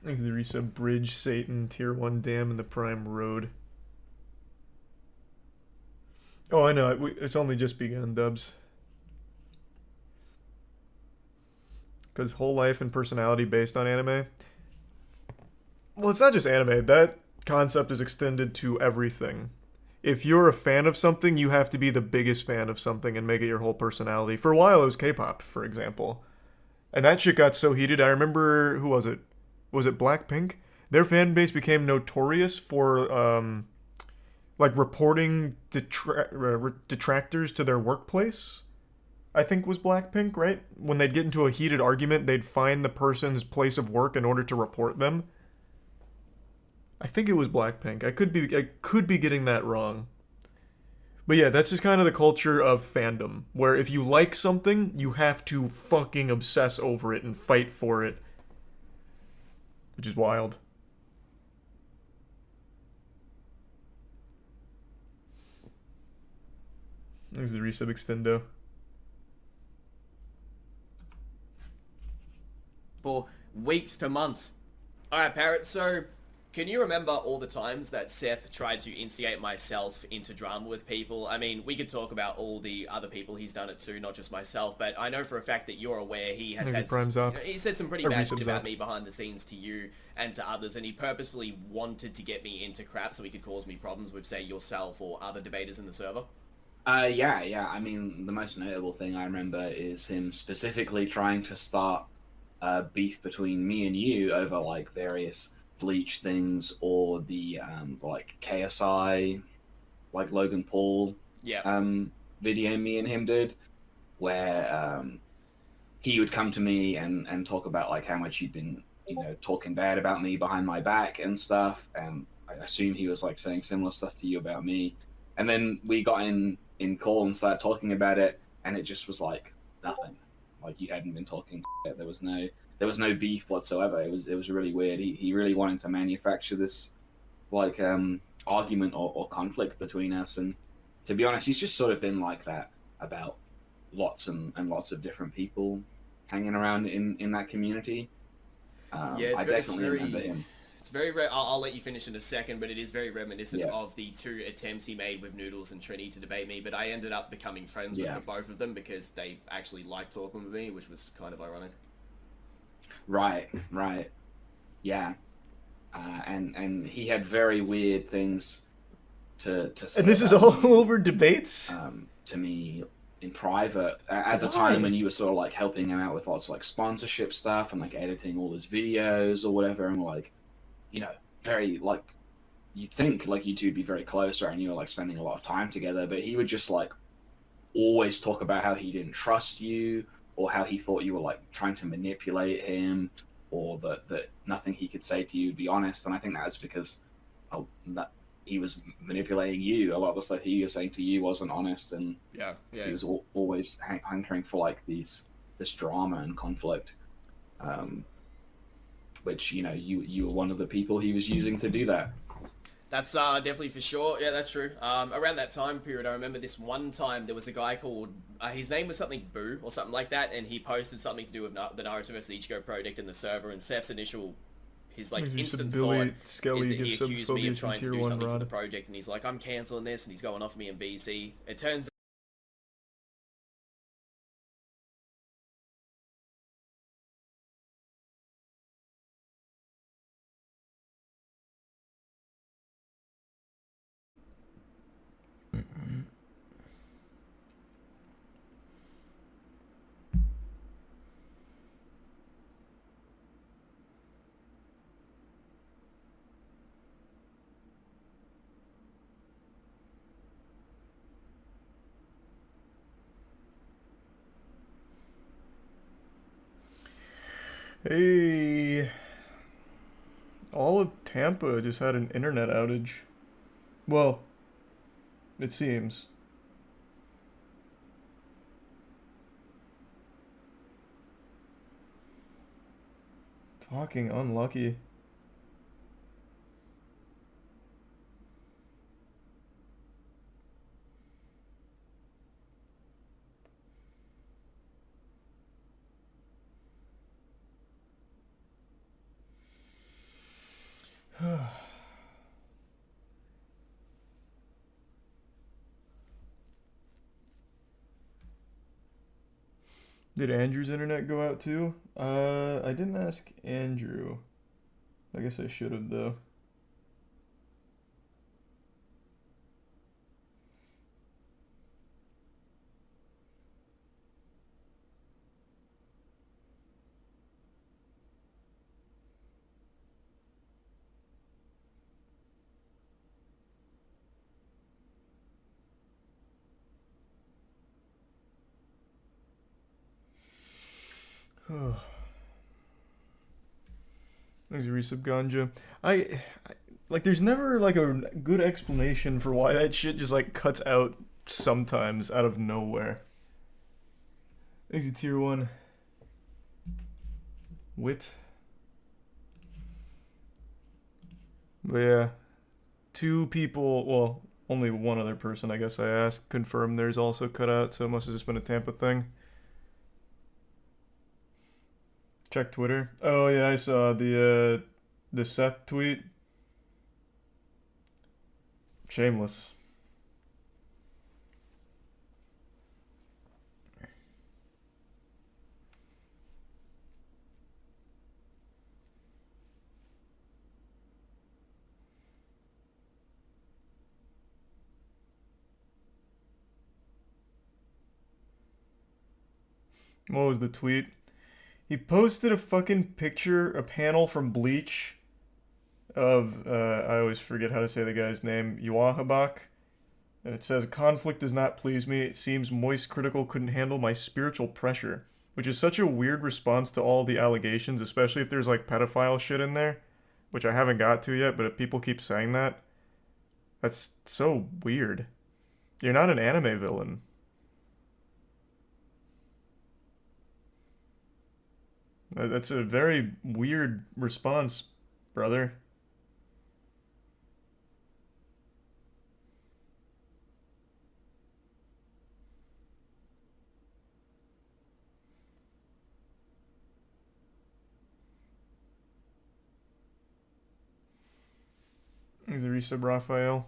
Thanks to the resub Bridge, Satan, Tier 1 Dam, and the Prime Road. Oh, I know. It's only just begun, Dubs. Because whole life and personality based on anime. Well, it's not just anime. That concept is extended to everything. If you're a fan of something, you have to be the biggest fan of something and make it your whole personality. For a while, it was K-pop, for example. And that shit got so heated. I remember, who was it? Was it Blackpink? Their fan base became notorious for, like, reporting detractors to their workplace. I think was Blackpink, right? When they'd get into a heated argument, they'd find the person's place of work in order to report them. I think it was Blackpink. I could be getting that wrong. But yeah, that's just kind of the culture of fandom, where if you like something, you have to fucking obsess over it and fight for it. Which is wild. There's the resub extendo. For weeks to months. Alright, Parrot, so Can you remember all the times that Seth tried to instigate myself into drama with people? I mean, we could talk about all the other people he's done it to, not just myself, but I know for a fact that you're aware he has had... he said some pretty bad shit about me behind the scenes to you and to others, and he purposefully wanted to get me into crap so he could cause me problems with, say, yourself or other debaters in the server. Yeah. I mean, the most notable thing I remember is him specifically trying to start beef between me and you over, like, various Bleach things or the like KSI, like Logan Paul video me and him did, where he would come to me and talk about like how much you'd been, you know, talking bad about me behind my back and stuff, and I assume he was like saying similar stuff to you about me, and then we got in call and started talking about it, and it just was like nothing, like you hadn't been talking shit. There was no beef whatsoever. It was really weird. He really wanted to manufacture this like argument or conflict between us, and to be honest, he's just sort of been like that about lots and lots of different people hanging around in that community. I definitely remember him. It's very I'll let you finish in a second, but it is very reminiscent of the 2 attempts he made with Noodles and Trini to debate me, but I ended up becoming friends with the both of them because they actually liked talking with me, which was kind of ironic. Right. Yeah. And he had very weird things to say. And this is all over debates? To me in private. At the time when you were sort of like helping him out with lots of like sponsorship stuff and like editing all his videos or whatever, and like, you know, very like, you'd think like you two would be very close, right? And you were like spending a lot of time together, but he would just like always talk about how he didn't trust you, or how he thought you were like trying to manipulate him, or that nothing he could say to you would be honest. And I think that was because that he was manipulating you. A lot of the stuff he was saying to you wasn't honest, and he was always hankering for like this drama and conflict, which, you know, you were one of the people he was using to do that. That's definitely for sure. Yeah, that's true. Around that time period, I remember this one time there was a guy called, his name was something Boo or something like that, and he posted something to do with the Naruto vs Ichigo project in the server, and Seth's instant thought is that he accused me of trying to do something to the project, and he's like, I'm cancelling this, and he's going off me in BC. It turns Hey, all of Tampa just had an internet outage. Well, it seems. Fucking unlucky. Did Andrew's internet go out too? I didn't ask Andrew. I guess I should have though. Thanks, Resub Ganja. I like, there's never like a good explanation for why that shit just like cuts out sometimes out of nowhere. Thanks, Tier 1. Wit. But yeah, 2 people, well, only one other person I guess I asked, confirmed theirs also cut out, so it must have just been a Tampa thing. Check Twitter. Oh yeah, I saw the Seth tweet. Shameless. What was the tweet? He posted a fucking picture, a panel from Bleach of, I always forget how to say the guy's name, Yuahabak. And it says, conflict does not please me. It seems Moist Critical couldn't handle my spiritual pressure. Which is such a weird response to all the allegations, especially if there's like pedophile shit in there. Which I haven't got to yet, but if people keep saying that, that's so weird. You're not an anime villain. That's a very weird response, brother. He's a resub Raphael.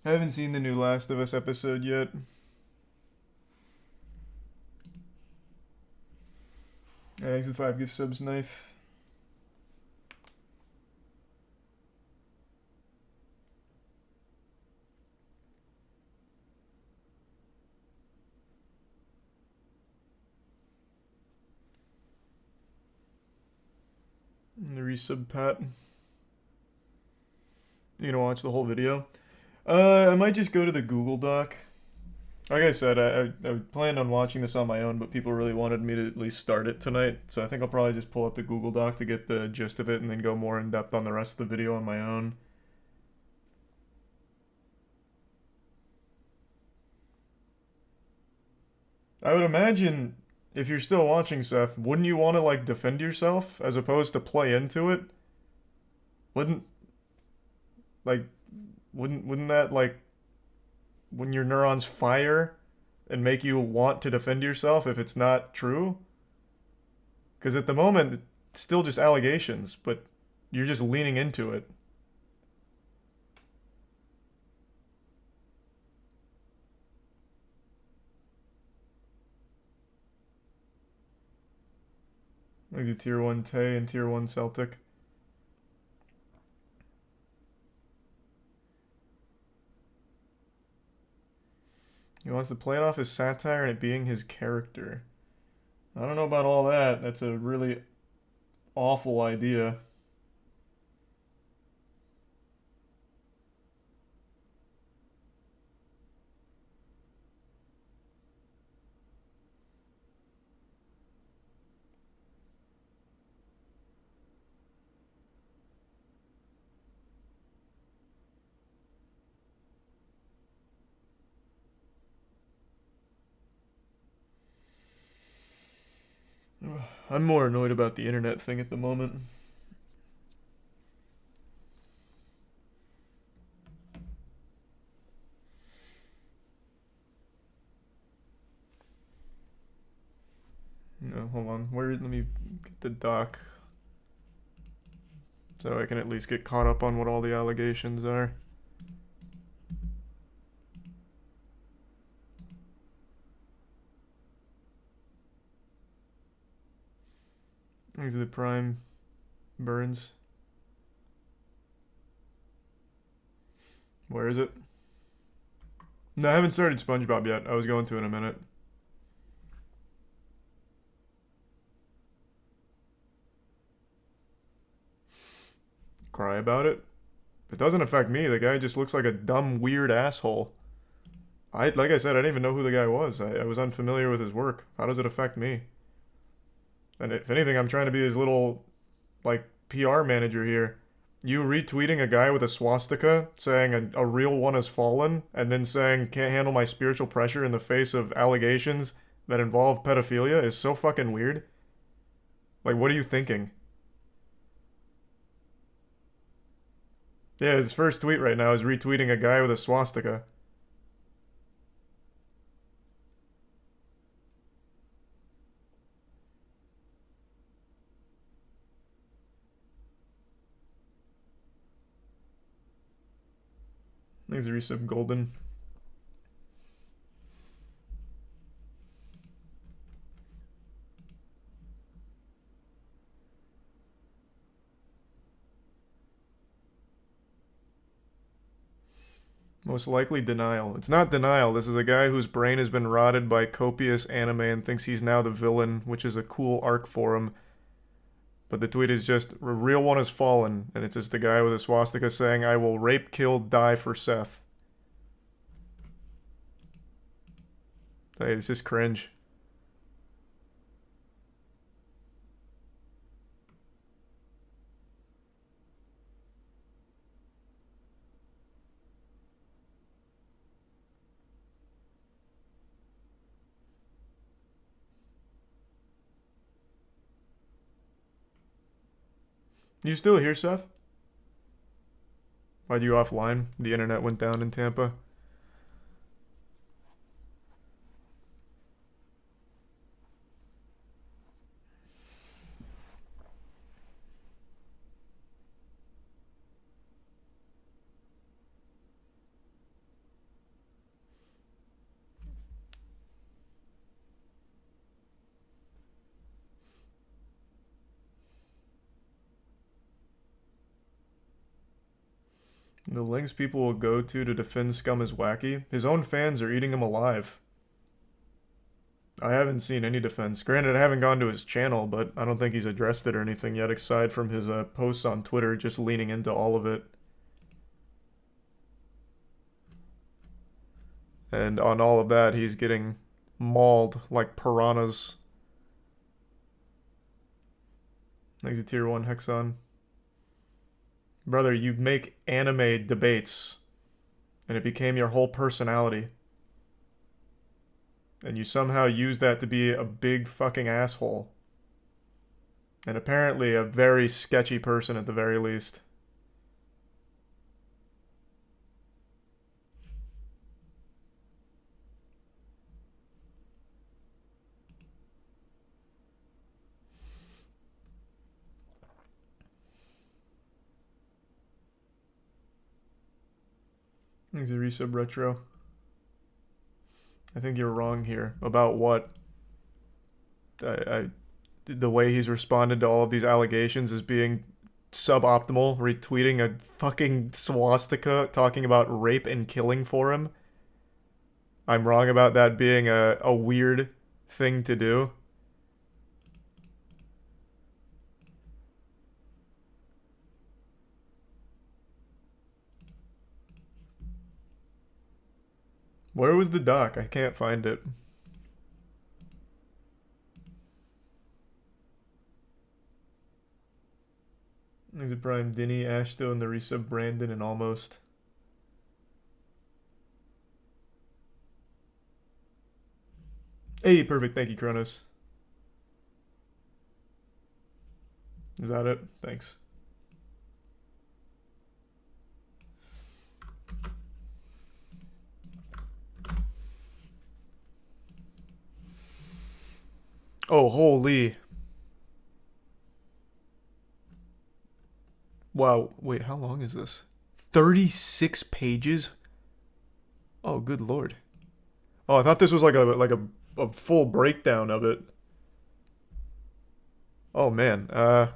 I haven't seen the new Last of Us episode yet. Thanks for 5 gift subs, Knife. And the resub Pat. You gonna watch the whole video? I might just go to the Google Doc. Like I said, I planned on watching this on my own, but people really wanted me to at least start it tonight. So I think I'll probably just pull up the Google Doc to get the gist of it and then go more in depth on the rest of the video on my own. I would imagine if you're still watching, Seth, wouldn't you want to like defend yourself as opposed to play into it? Wouldn't that like when your neurons fire and make you want to defend yourself if it's not true? Because at the moment it's still just allegations, but you're just leaning into it. Like a tier 1 Tay and tier 1 Celtic. He wants to play it off as satire and it being his character. I don't know about all that. That's a really awful idea. I'm more annoyed about the internet thing at the moment. No, hold on. Let me get the doc. So I can at least get caught up on what all the allegations are. These are the prime burns. Where is it? No, I haven't started SpongeBob yet. I was going to in a minute. Cry about it? It doesn't affect me. The guy just looks like a dumb, weird asshole. Like I said, I didn't even know who the guy was. I was unfamiliar with his work. How does it affect me? And if anything, I'm trying to be his little, like, PR manager here. You retweeting a guy with a swastika saying a real one has fallen, and then saying can't handle my spiritual pressure in the face of allegations that involve pedophilia is so fucking weird. Like, what are you thinking? Yeah, his first tweet right now is retweeting a guy with a swastika. Is the resub golden? Most likely denial. It's not denial. This is a guy whose brain has been rotted by copious anime and thinks he's now the villain, which is a cool arc for him. But the tweet is just, a real one has fallen, and it's just a guy with a swastika saying, I will rape, kill, die for Seth. Hey, this is cringe. You still here, Seth? Why'd you offline? The internet went down in Tampa. The lengths people will go to defend Scum is wacky. His own fans are eating him alive. I haven't seen any defense. Granted, I haven't gone to his channel, but I don't think he's addressed it or anything yet, aside from his posts on Twitter, just leaning into all of it. And on all of that, he's getting mauled like piranhas. Thanks to Tier 1 Hexon. Brother, you make anime debates, and it became your whole personality. And you somehow use that to be a big fucking asshole. And apparently a very sketchy person at the very least. Thanks, Resub Retro. I think you're wrong here. About what? The way he's responded to all of these allegations as being suboptimal, retweeting a fucking swastika talking about rape and killing for him. I'm wrong about that being a weird thing to do. Where was the doc? I can't find it. There's a Prime Dinny, Ashto, and the resub Brandon, and almost. Hey, perfect. Thank you, Kronos. Is that it? Thanks. Oh, holy. Wow, wait, how long is this? 36 pages? Oh, good lord. Oh, I thought this was like a full breakdown of it. Oh man, alright,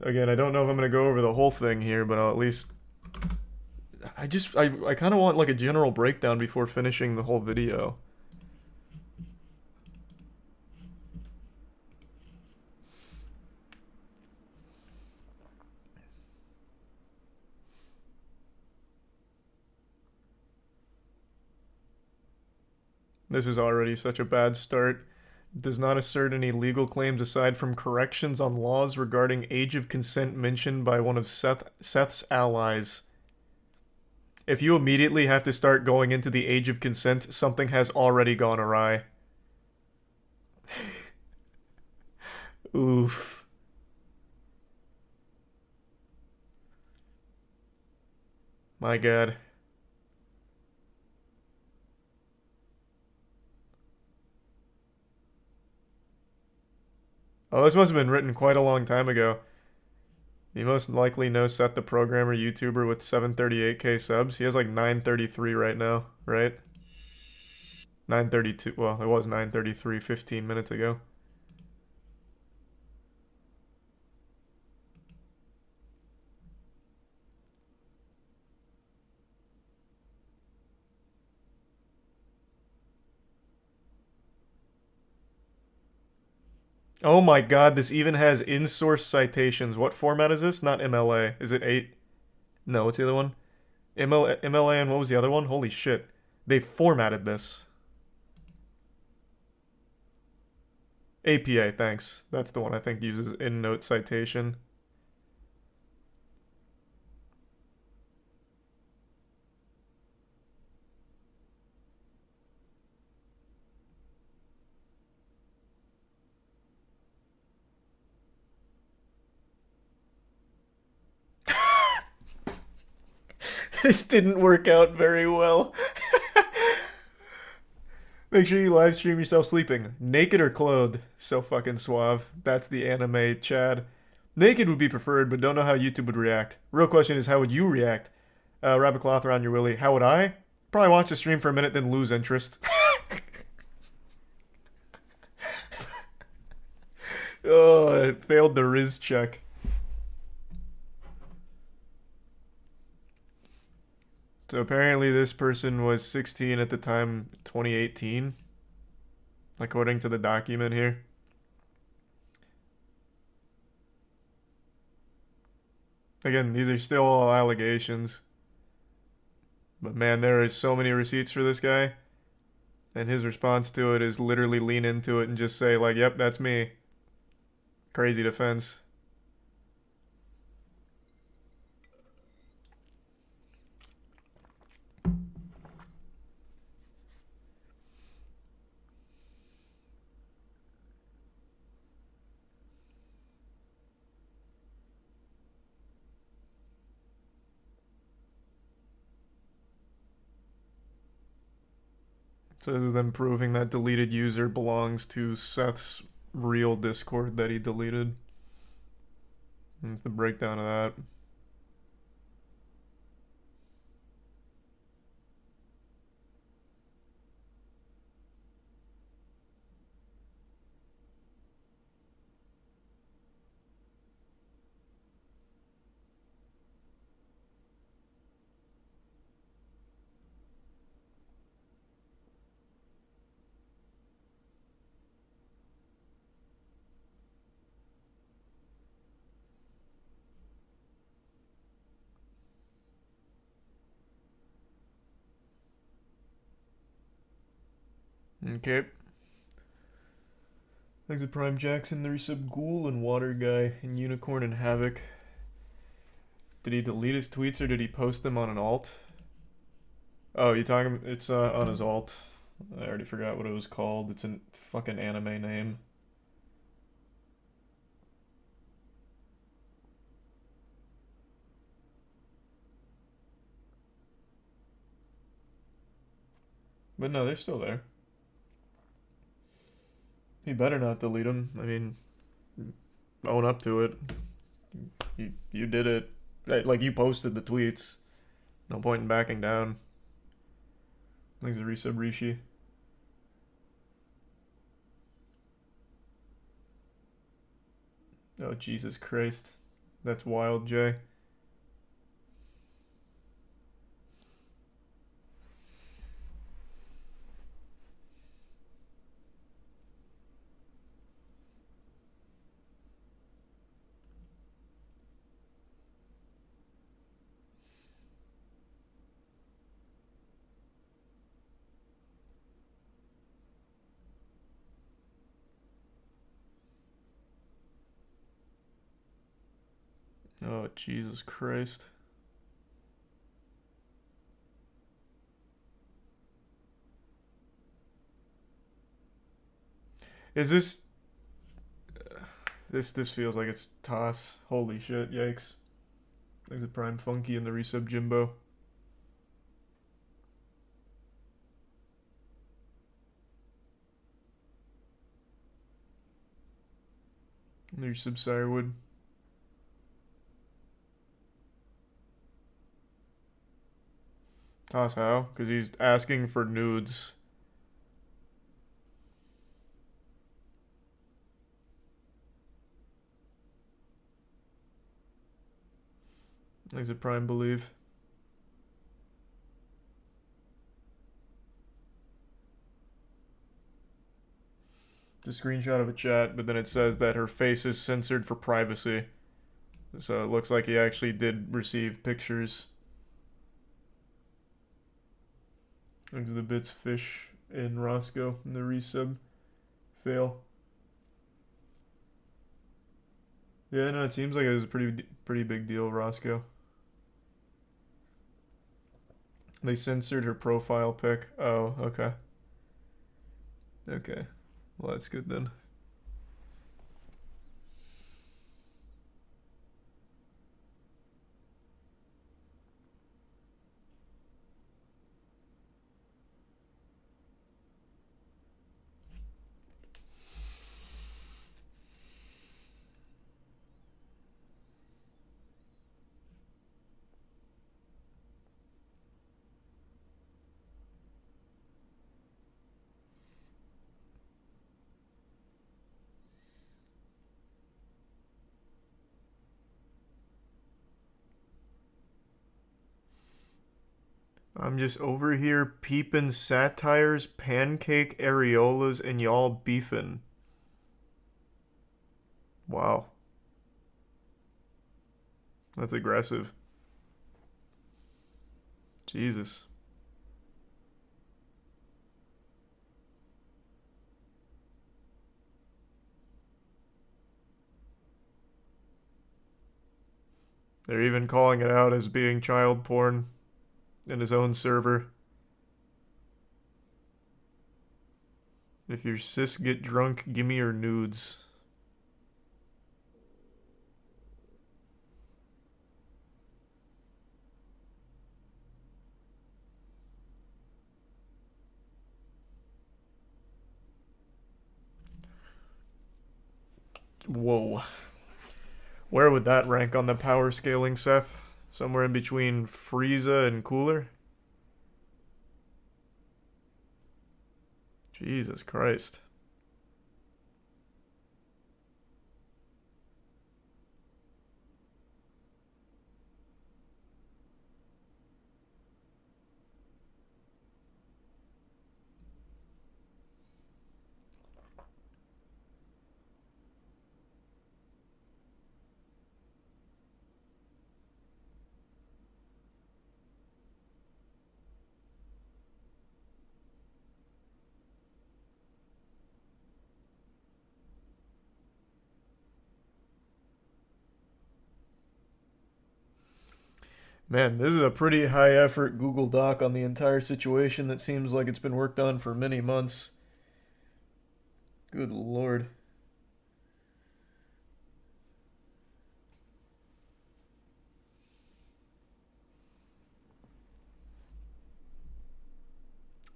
again, I don't know if I'm gonna go over the whole thing here, but I'll at least I kind of want like a general breakdown before finishing the whole video. This is already such a bad start. Does not assert any legal claims aside from corrections on laws regarding age of consent mentioned by one of Seth's allies. If you immediately have to start going into the age of consent, something has already gone awry. Oof. My god. Oh, this must have been written quite a long time ago. You most likely know Seth the Programmer YouTuber with 738k subs. He has like 933 right now, right? 932. Well, it was 933 15 minutes ago. Oh my god, this even has in-source citations. What format is this? Not MLA. Is it 8? No, what's the other one? MLA and what was the other one? Holy shit. They formatted this. APA, thanks. That's the one I think uses in-note citation. This didn't work out very well. Make sure you live stream yourself sleeping. Naked or clothed? So fucking suave. That's the anime Chad. Naked would be preferred, but don't know how YouTube would react. Real question is, how would you react? Wrap a cloth around your willy. How would I? Probably watch the stream for a minute, then lose interest. Oh, it failed the Riz check. So apparently this person was 16 at the time, 2018, according to the document here. Again, these are still all allegations. But man, there is so many receipts for this guy. And his response to it is literally lean into it and just say like, yep, that's me. Crazy defense. So this is them proving that deleted user belongs to Seth's real Discord that he deleted. And it's the breakdown of that. Okay. Thanks to Prime Jackson, the resub Ghoul and Water Guy and Unicorn and Havoc. Did he delete his tweets or did he post them on an alt? Oh, you talking? It's on his alt. I already forgot what it was called. It's a fucking anime name. But no, they're still there. He better not delete them. I mean, own up to it. You did it. Like, you posted the tweets. No point in backing down. Thanks to resub Rishi. Oh, Jesus Christ. That's wild, Jay. Oh, Jesus Christ. Is this... This feels like it's toss. Holy shit, yikes. There's a Prime Funky and the resub Jimbo. And the resub Sirewood. Toss how? Because he's asking for nudes. Exit Prime believe. It's a screenshot of a chat, but then it says that her face is censored for privacy. So it looks like he actually did receive pictures. Into the bits fish in Roscoe in the resub. Fail. Yeah, no, it seems like it was a pretty big deal, Roscoe. They censored her profile pic. Oh, okay. Okay. Well, that's good then. I'm just over here peeping satires, pancake areolas, and y'all beefing. Wow. That's aggressive. Jesus. They're even calling it out as being child porn in his own server. If your sis get drunk, give me your nudes. Whoa. Where would that rank on the power scaling, Seth? Somewhere in between Frieza and Cooler? Jesus Christ. Man, this is a pretty high effort Google Doc on the entire situation that seems like it's been worked on for many months. Good Lord.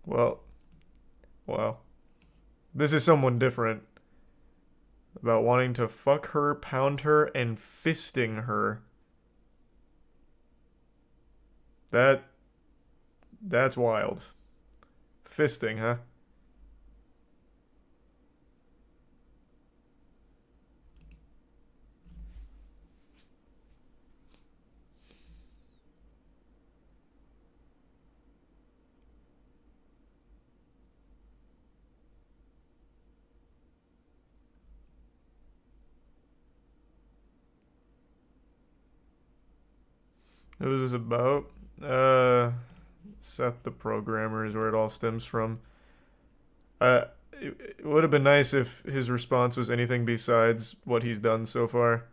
Well, wow. This is someone different. About wanting to fuck her, pound her, and fisting her. That's wild. Fisting, huh? Who was this about? Seth the programmer is where it all stems from. It would have been nice if his response was anything besides what he's done so far.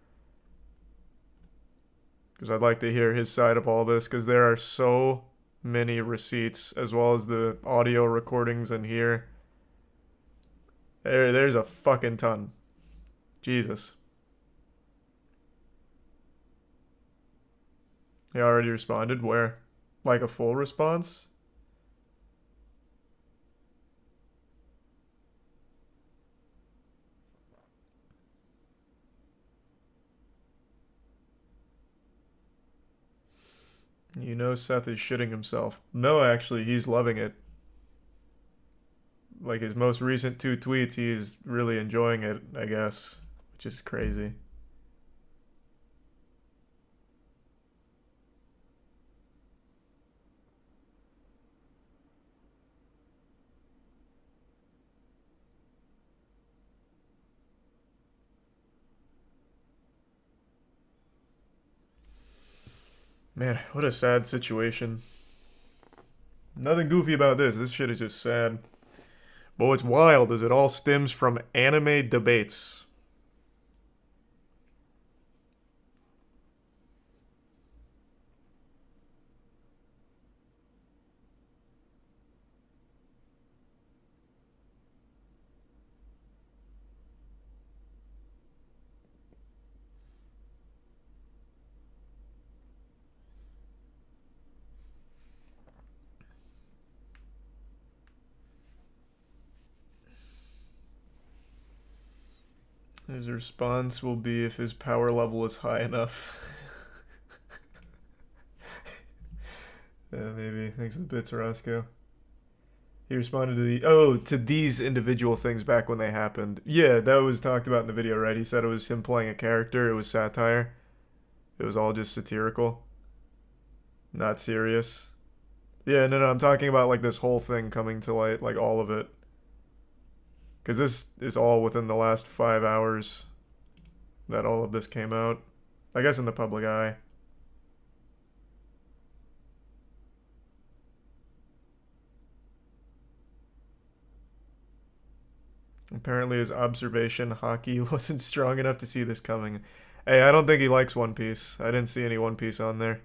Because I'd like to hear his side of all this, because there are so many receipts, as well as the audio recordings in here. There's a fucking ton. Jesus. He already responded? Where? Like a full response? You know Seth is shitting himself. No, actually, he's loving it. Like his most recent 2 tweets, he's really enjoying it, I guess, which is crazy. Man, what a sad situation. Nothing goofy about this. This shit is just sad. But what's wild is it all stems from anime debates. His response will be if his power level is high enough. Yeah, maybe. Thanks for the bits, Roscoe. He responded to these individual things back when they happened. Yeah, that was talked about in the video, right? He said it was him playing a character. It was satire. It was all just satirical. Not serious. Yeah, no, I'm talking about like this whole thing coming to light, like all of it. Because this is all within the last 5 hours that all of this came out. I guess in the public eye. Apparently his observation hockey wasn't strong enough to see this coming. Hey, I don't think he likes One Piece. I didn't see any One Piece on there.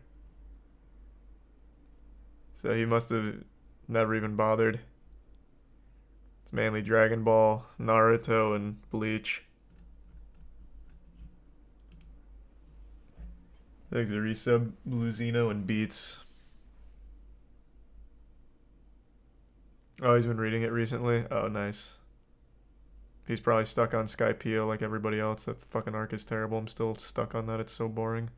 So he must have never even bothered. It's mainly Dragon Ball, Naruto, and Bleach. Thanks to resub, Bluzino, and Beats. Oh, he's been reading it recently? Oh, nice. He's probably stuck on Skypiea like everybody else. That fucking arc is terrible. I'm still stuck on that. It's so boring.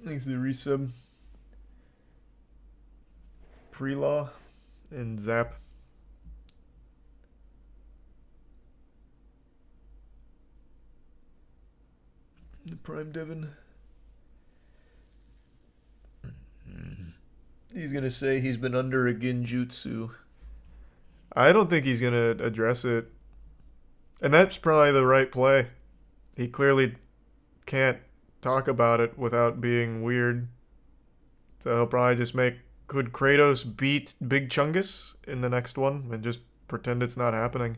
Thanks to the resub. Pre-law and Zap. The Prime Devon. He's gonna say he's been under a Genjutsu. I don't think he's gonna address it. And that's probably the right play. He clearly can't talk about it without being weird. So he'll probably just make, could Kratos beat Big Chungus in the next one and just pretend it's not happening?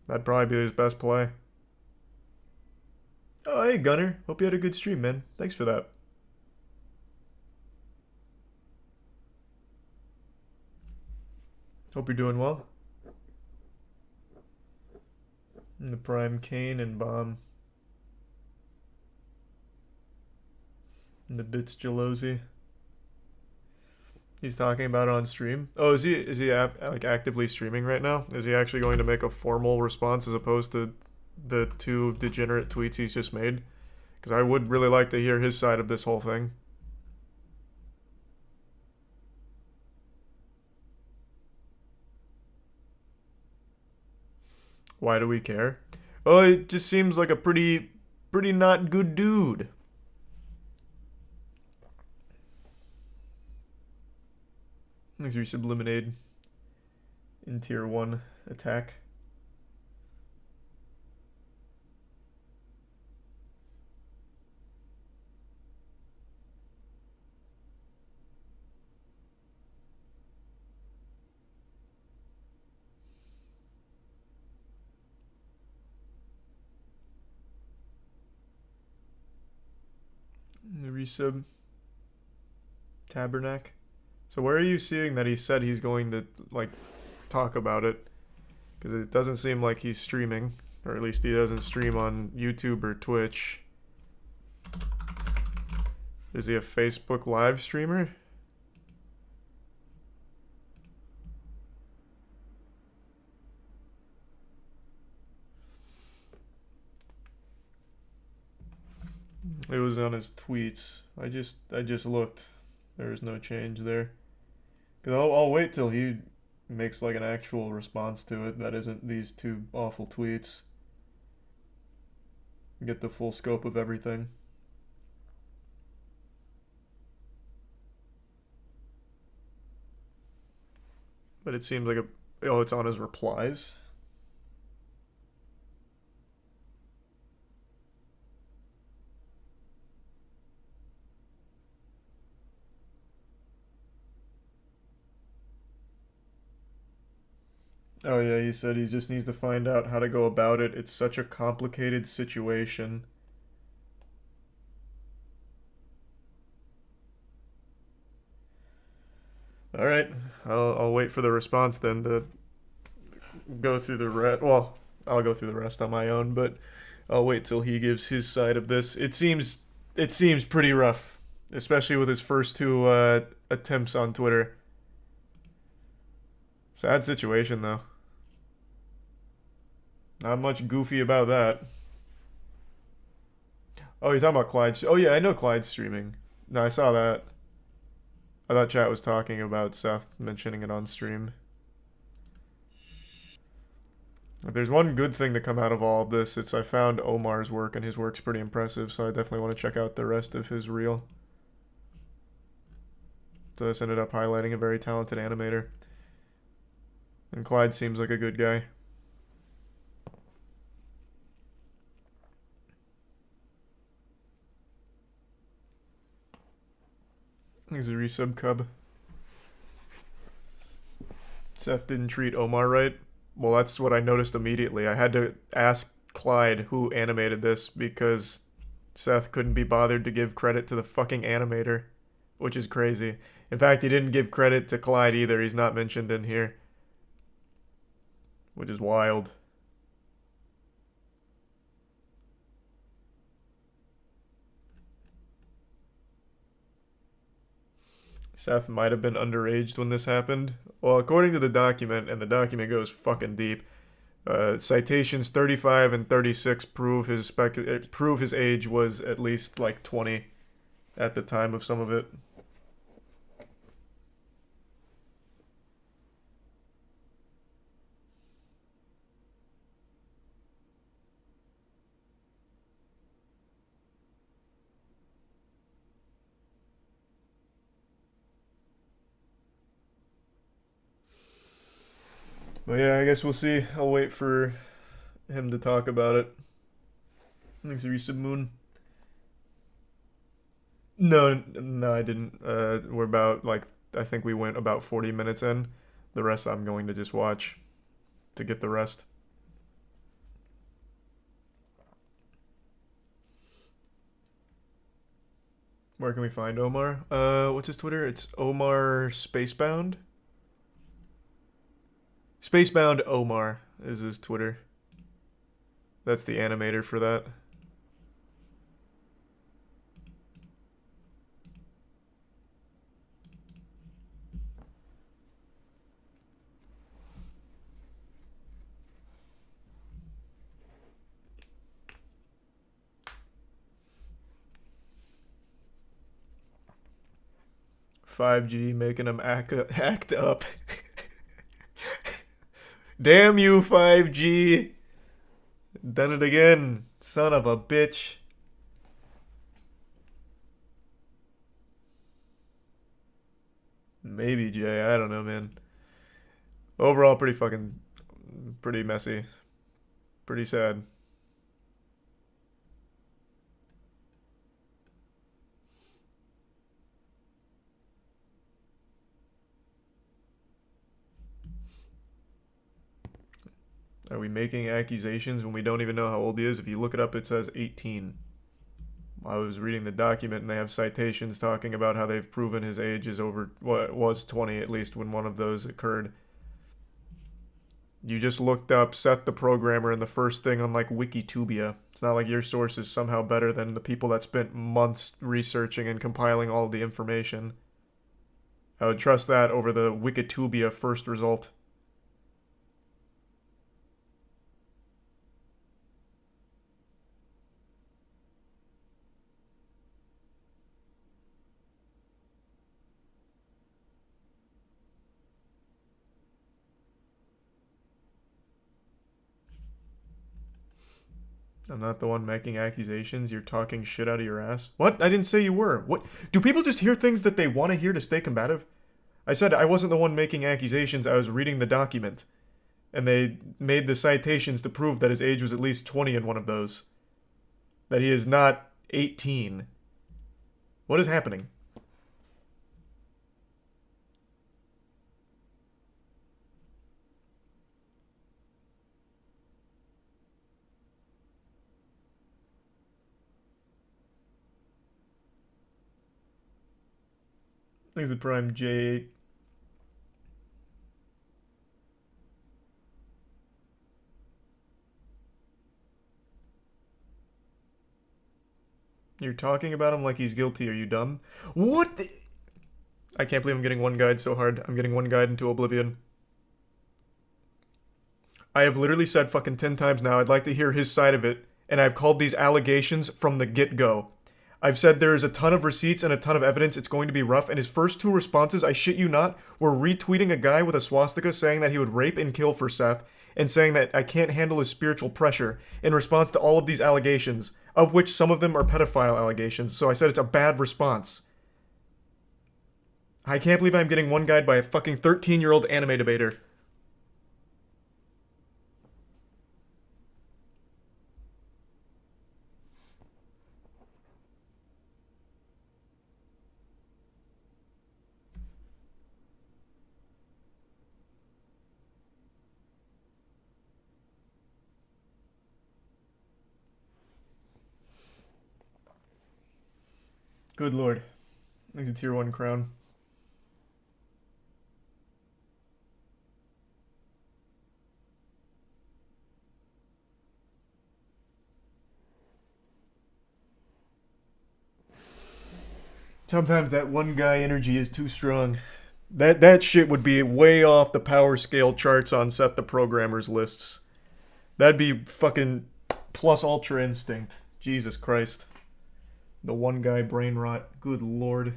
That'd probably be his best play. Oh, hey Gunner. Hope you had a good stream, man. Thanks for that. Hope you're doing well. And the Prime Kane and Bomb. And the Bits Jalosi. He's talking about it on stream. Oh, is he like actively streaming right now? Is he actually going to make a formal response as opposed to the 2 degenerate tweets he's just made? Because I would really like to hear his side of this whole thing. Why do we care? Oh, it just seems like a pretty not good dude. Thanks for Subliminade in tier 1 attack. The resub Tabernacle. So where are you seeing that he said he's going to, like, talk about it? Because it doesn't seem like he's streaming. Or at least he doesn't stream on YouTube or Twitch. Is he a Facebook live streamer? It was on his tweets. I just looked. There was no change there. Cause I'll wait till he makes like an actual response to it that isn't these two awful tweets. Get the full scope of everything. But it seems like it's on his replies. Oh yeah, he said he just needs to find out how to go about it. It's such a complicated situation. Alright, I'll wait for the response then to go through the rest. Well, I'll go through the rest on my own, but I'll wait till he gives his side of this. It seems pretty rough, especially with his first two attempts on Twitter. Sad situation, though. Not much goofy about that. Oh, you're talking about Clyde. Oh, yeah, I know Clyde's streaming. No, I saw that. I thought chat was talking about Seth mentioning it on stream. If there's one good thing to come out of all of this, it's I found Omar's work, and his work's pretty impressive, so I definitely want to check out the rest of his reel. So this ended up highlighting a very talented animator. And Clyde seems like a good guy. He's a resub cub. Seth didn't treat Omar right. Well, that's what I noticed immediately. I had to ask Clyde who animated this because Seth couldn't be bothered to give credit to the fucking animator, which is crazy. In fact, he didn't give credit to Clyde either. He's not mentioned in here, which is wild. Seth might have been underage when this happened. Well, according to the document, and the document goes fucking deep, citations 35 and 36 prove his age was at least like 20 at the time of some of it. But yeah, I guess we'll see. I'll wait for him to talk about it. Thanks, Resub Moon. No, I didn't. We're about, like, I think we went about 40 minutes in. The rest I'm going to just watch to get the rest. Where can we find Omar? What's his Twitter? It's Omar Spacebound. Spacebound Omar is his Twitter. That's the animator for that. .5G making him act up. Damn you, 5G. Done it again. Son of a bitch. Maybe, Jay. I don't know, man. Overall, pretty messy. Pretty sad. Are we making accusations when we don't even know how old he is? If you look it up, it says 18. I was reading the document and they have citations talking about how they've proven his age is over, well, it was 20 at least when one of those occurred. You just looked up Seth the Programmer and the first thing on like Wikitubia. It's not like your source is somehow better than the people that spent months researching and compiling all of the information. I would trust that over the Wikitubia first result. I'm not the one making accusations. You're talking shit out of your ass. What? I didn't say you were. What? Do people just hear things that they want to hear to stay combative? I said I wasn't the one making accusations. I was reading the document. And they made the citations to prove that his age was at least 20 in one of those. That he is not 18. What is happening? Thanks to Prime J8. You're talking about him like he's guilty. Are you dumb? What the? I can't believe I'm getting one guide so hard. I'm getting one guide into oblivion. I have literally said fucking 10 times now I'd like to hear his side of it, and I've called these allegations from the get-go. I've said there is a ton of receipts and a ton of evidence, it's going to be rough, and his first two responses, I shit you not, were retweeting a guy with a swastika saying that he would rape and kill for Seth, and saying that I can't handle his spiritual pressure, in response to all of these allegations, of which some of them are pedophile allegations, so I said it's a bad response. I can't believe I'm getting one guide by a fucking 13-year-old anime debater. Good lord. Like a tier 1 crown. Sometimes that one guy energy is too strong. That shit would be way off the power scale charts on Seth the Programmer's lists. That'd be fucking plus Ultra Instinct. Jesus Christ. The one guy brain rot. Good lord.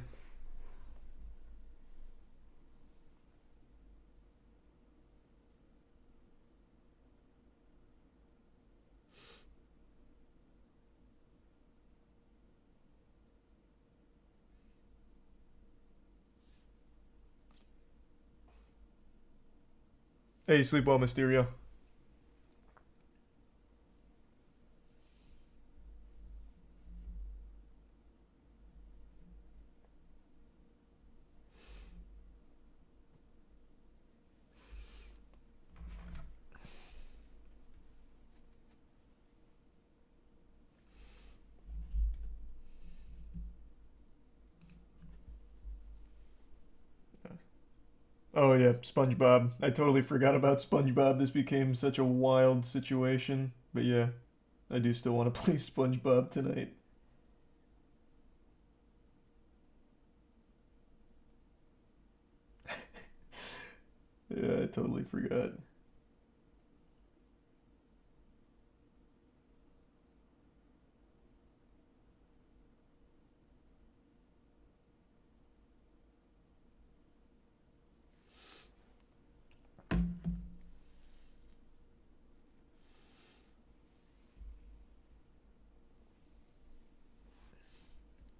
Hey, sleep well, Mysterio. Oh yeah, SpongeBob. I totally forgot about SpongeBob. This became such a wild situation. But yeah, I do still want to play SpongeBob tonight. Yeah, I totally forgot.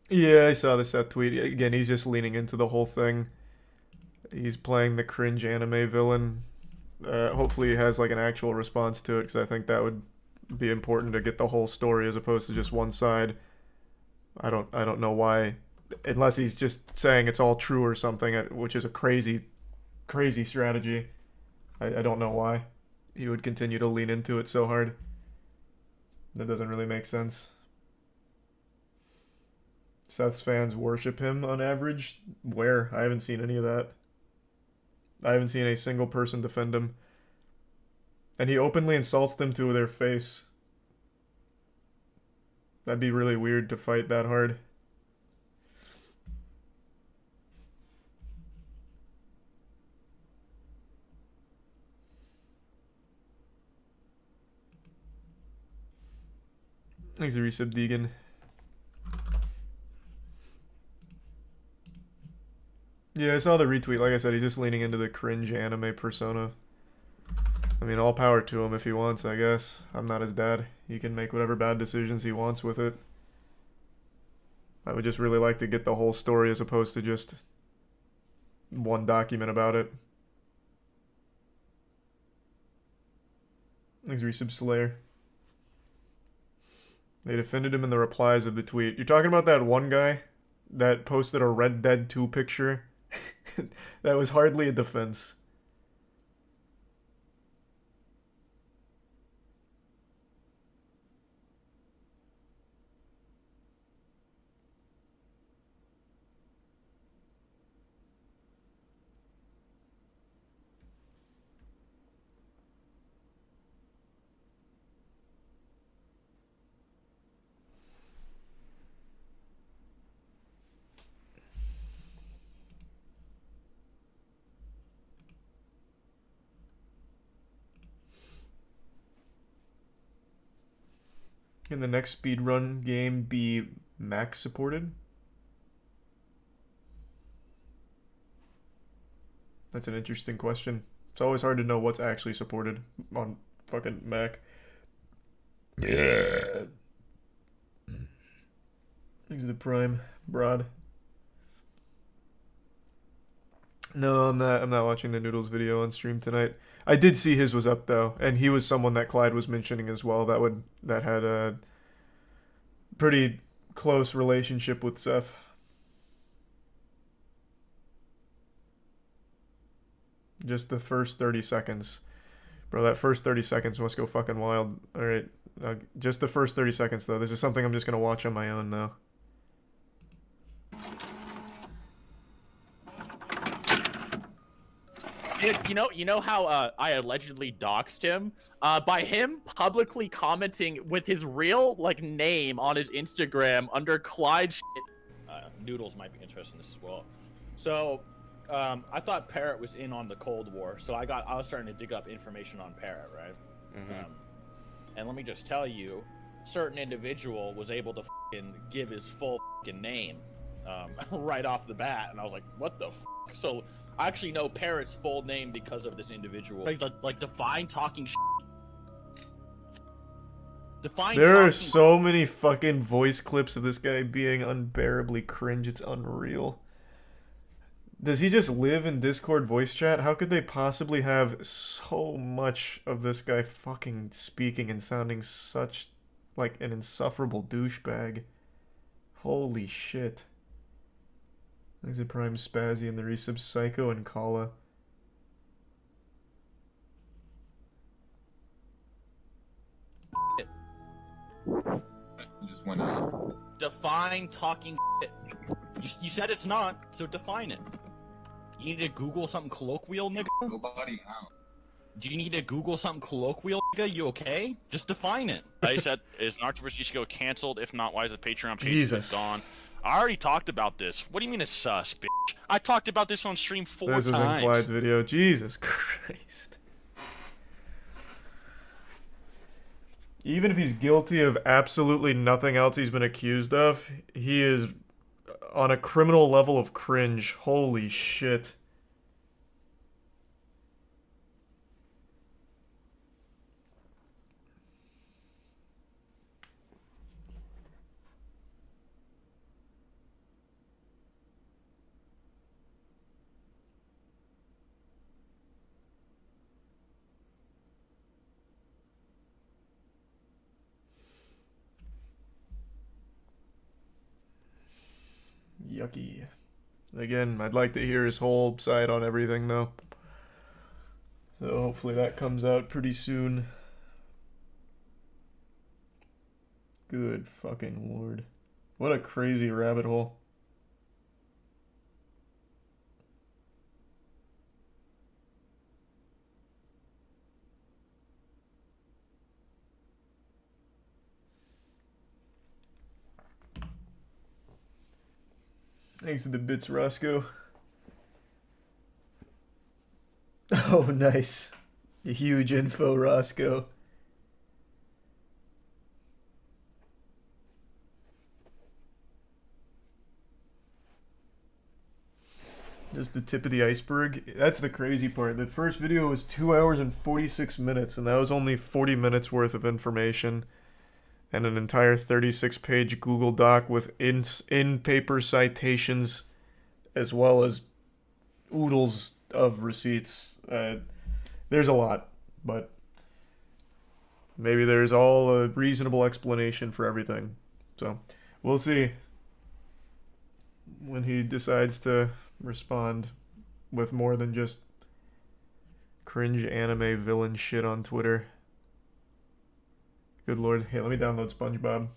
Yeah, I saw the Seth tweet. Again, he's just leaning into the whole thing. He's playing the cringe anime villain. Hopefully he has like an actual response to it, because I think that would be important to get the whole story as opposed to just one side. I don't know why, unless he's just saying it's all true or something, which is a crazy strategy. I don't know why he would continue to lean into it so hard. That doesn't really make sense. Seth's fans worship him on average? Where? I haven't seen any of that. I haven't seen a single person defend him. And he openly insults them to their face. That'd be really weird to fight that hard. Thanks, Resub Deegan. Yeah, I saw the retweet. Like I said, he's just leaning into the cringe anime persona. I mean, all power to him if he wants, I guess. I'm not his dad. He can make whatever bad decisions he wants with it. I would just really like to get the whole story as opposed to just one document about it. Thanks, Resub Slayer. They defended him in the replies of the tweet. You're talking about that one guy that posted a Red Dead 2 picture? That was hardly a defense. Can the next speedrun game be Mac supported? That's an interesting question. It's always hard to know what's actually supported on fucking Mac. Yeah. Thanks to the Prime, Broad. No, I'm not watching the Noodles video on stream tonight. I did see his was up though, and he was someone that Clyde was mentioning as well that had a pretty close relationship with Seth. Just the first 30 seconds. Bro, that first 30 seconds must go fucking wild. Alright, just the first 30 seconds though. This is something I'm just gonna watch on my own though. You know how I allegedly doxed him? By him publicly commenting with his real name on his Instagram under Clyde shit. Noodles might be interested in this as well. So, I thought Parrot was in on the Cold War, so I was starting to dig up information on Parrot, right? Mm-hmm. And let me just tell you, certain individual was able to give his full name right off the bat, and I was like, what the f? So I actually know Parrot's full name because of this individual. Like Define talking shit. There are so many fucking voice clips of this guy being unbearably cringe. It's unreal. Does he just live in Discord voice chat? How could they possibly have so much of this guy fucking speaking and sounding such like an insufferable douchebag? Holy shit. There's a Prime Spazzy and the resub Psycho and Kala. Just went out. Define talking shit. You said it's not, so define it. You need to Google something colloquial, nigga? Nobody out. Do you need to Google something colloquial, nigga? You okay? Just define it. I said, is Naruto vs. Ichigo canceled? If not, why is the Patreon page Jesus. gone? I already talked about this. What do you mean it's sus, bitch? I talked about this on stream 4 times. This was in Clyde's video. Jesus Christ. Even if he's guilty of absolutely nothing else he's been accused of, he is on a criminal level of cringe. Holy shit. Yucky. Again, I'd like to hear his whole side on everything, though. So hopefully that comes out pretty soon. Good fucking lord. What a crazy rabbit hole. Thanks to the bits, Roscoe. Oh, nice. A huge info, Roscoe. Just the tip of the iceberg. That's the crazy part. The first video was 2 hours and 46 minutes, and that was only 40 minutes worth of information. And an entire 36-page Google Doc with in-paper citations, as well as oodles of receipts. There's a lot, but maybe there's all a reasonable explanation for everything. So, we'll see when he decides to respond with more than just cringe anime villain shit on Twitter. Good lord. Hey, let me download SpongeBob.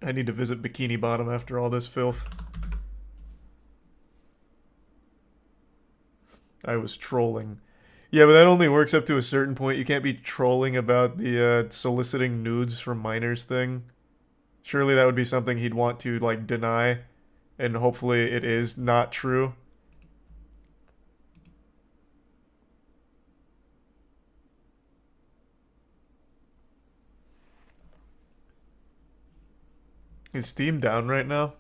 I need to visit Bikini Bottom after all this filth. I was trolling. Yeah, but that only works up to a certain point. You can't be trolling about the soliciting nudes from minors thing. Surely that would be something he'd want to, like, deny. And hopefully it is not true. Is Steam down right now?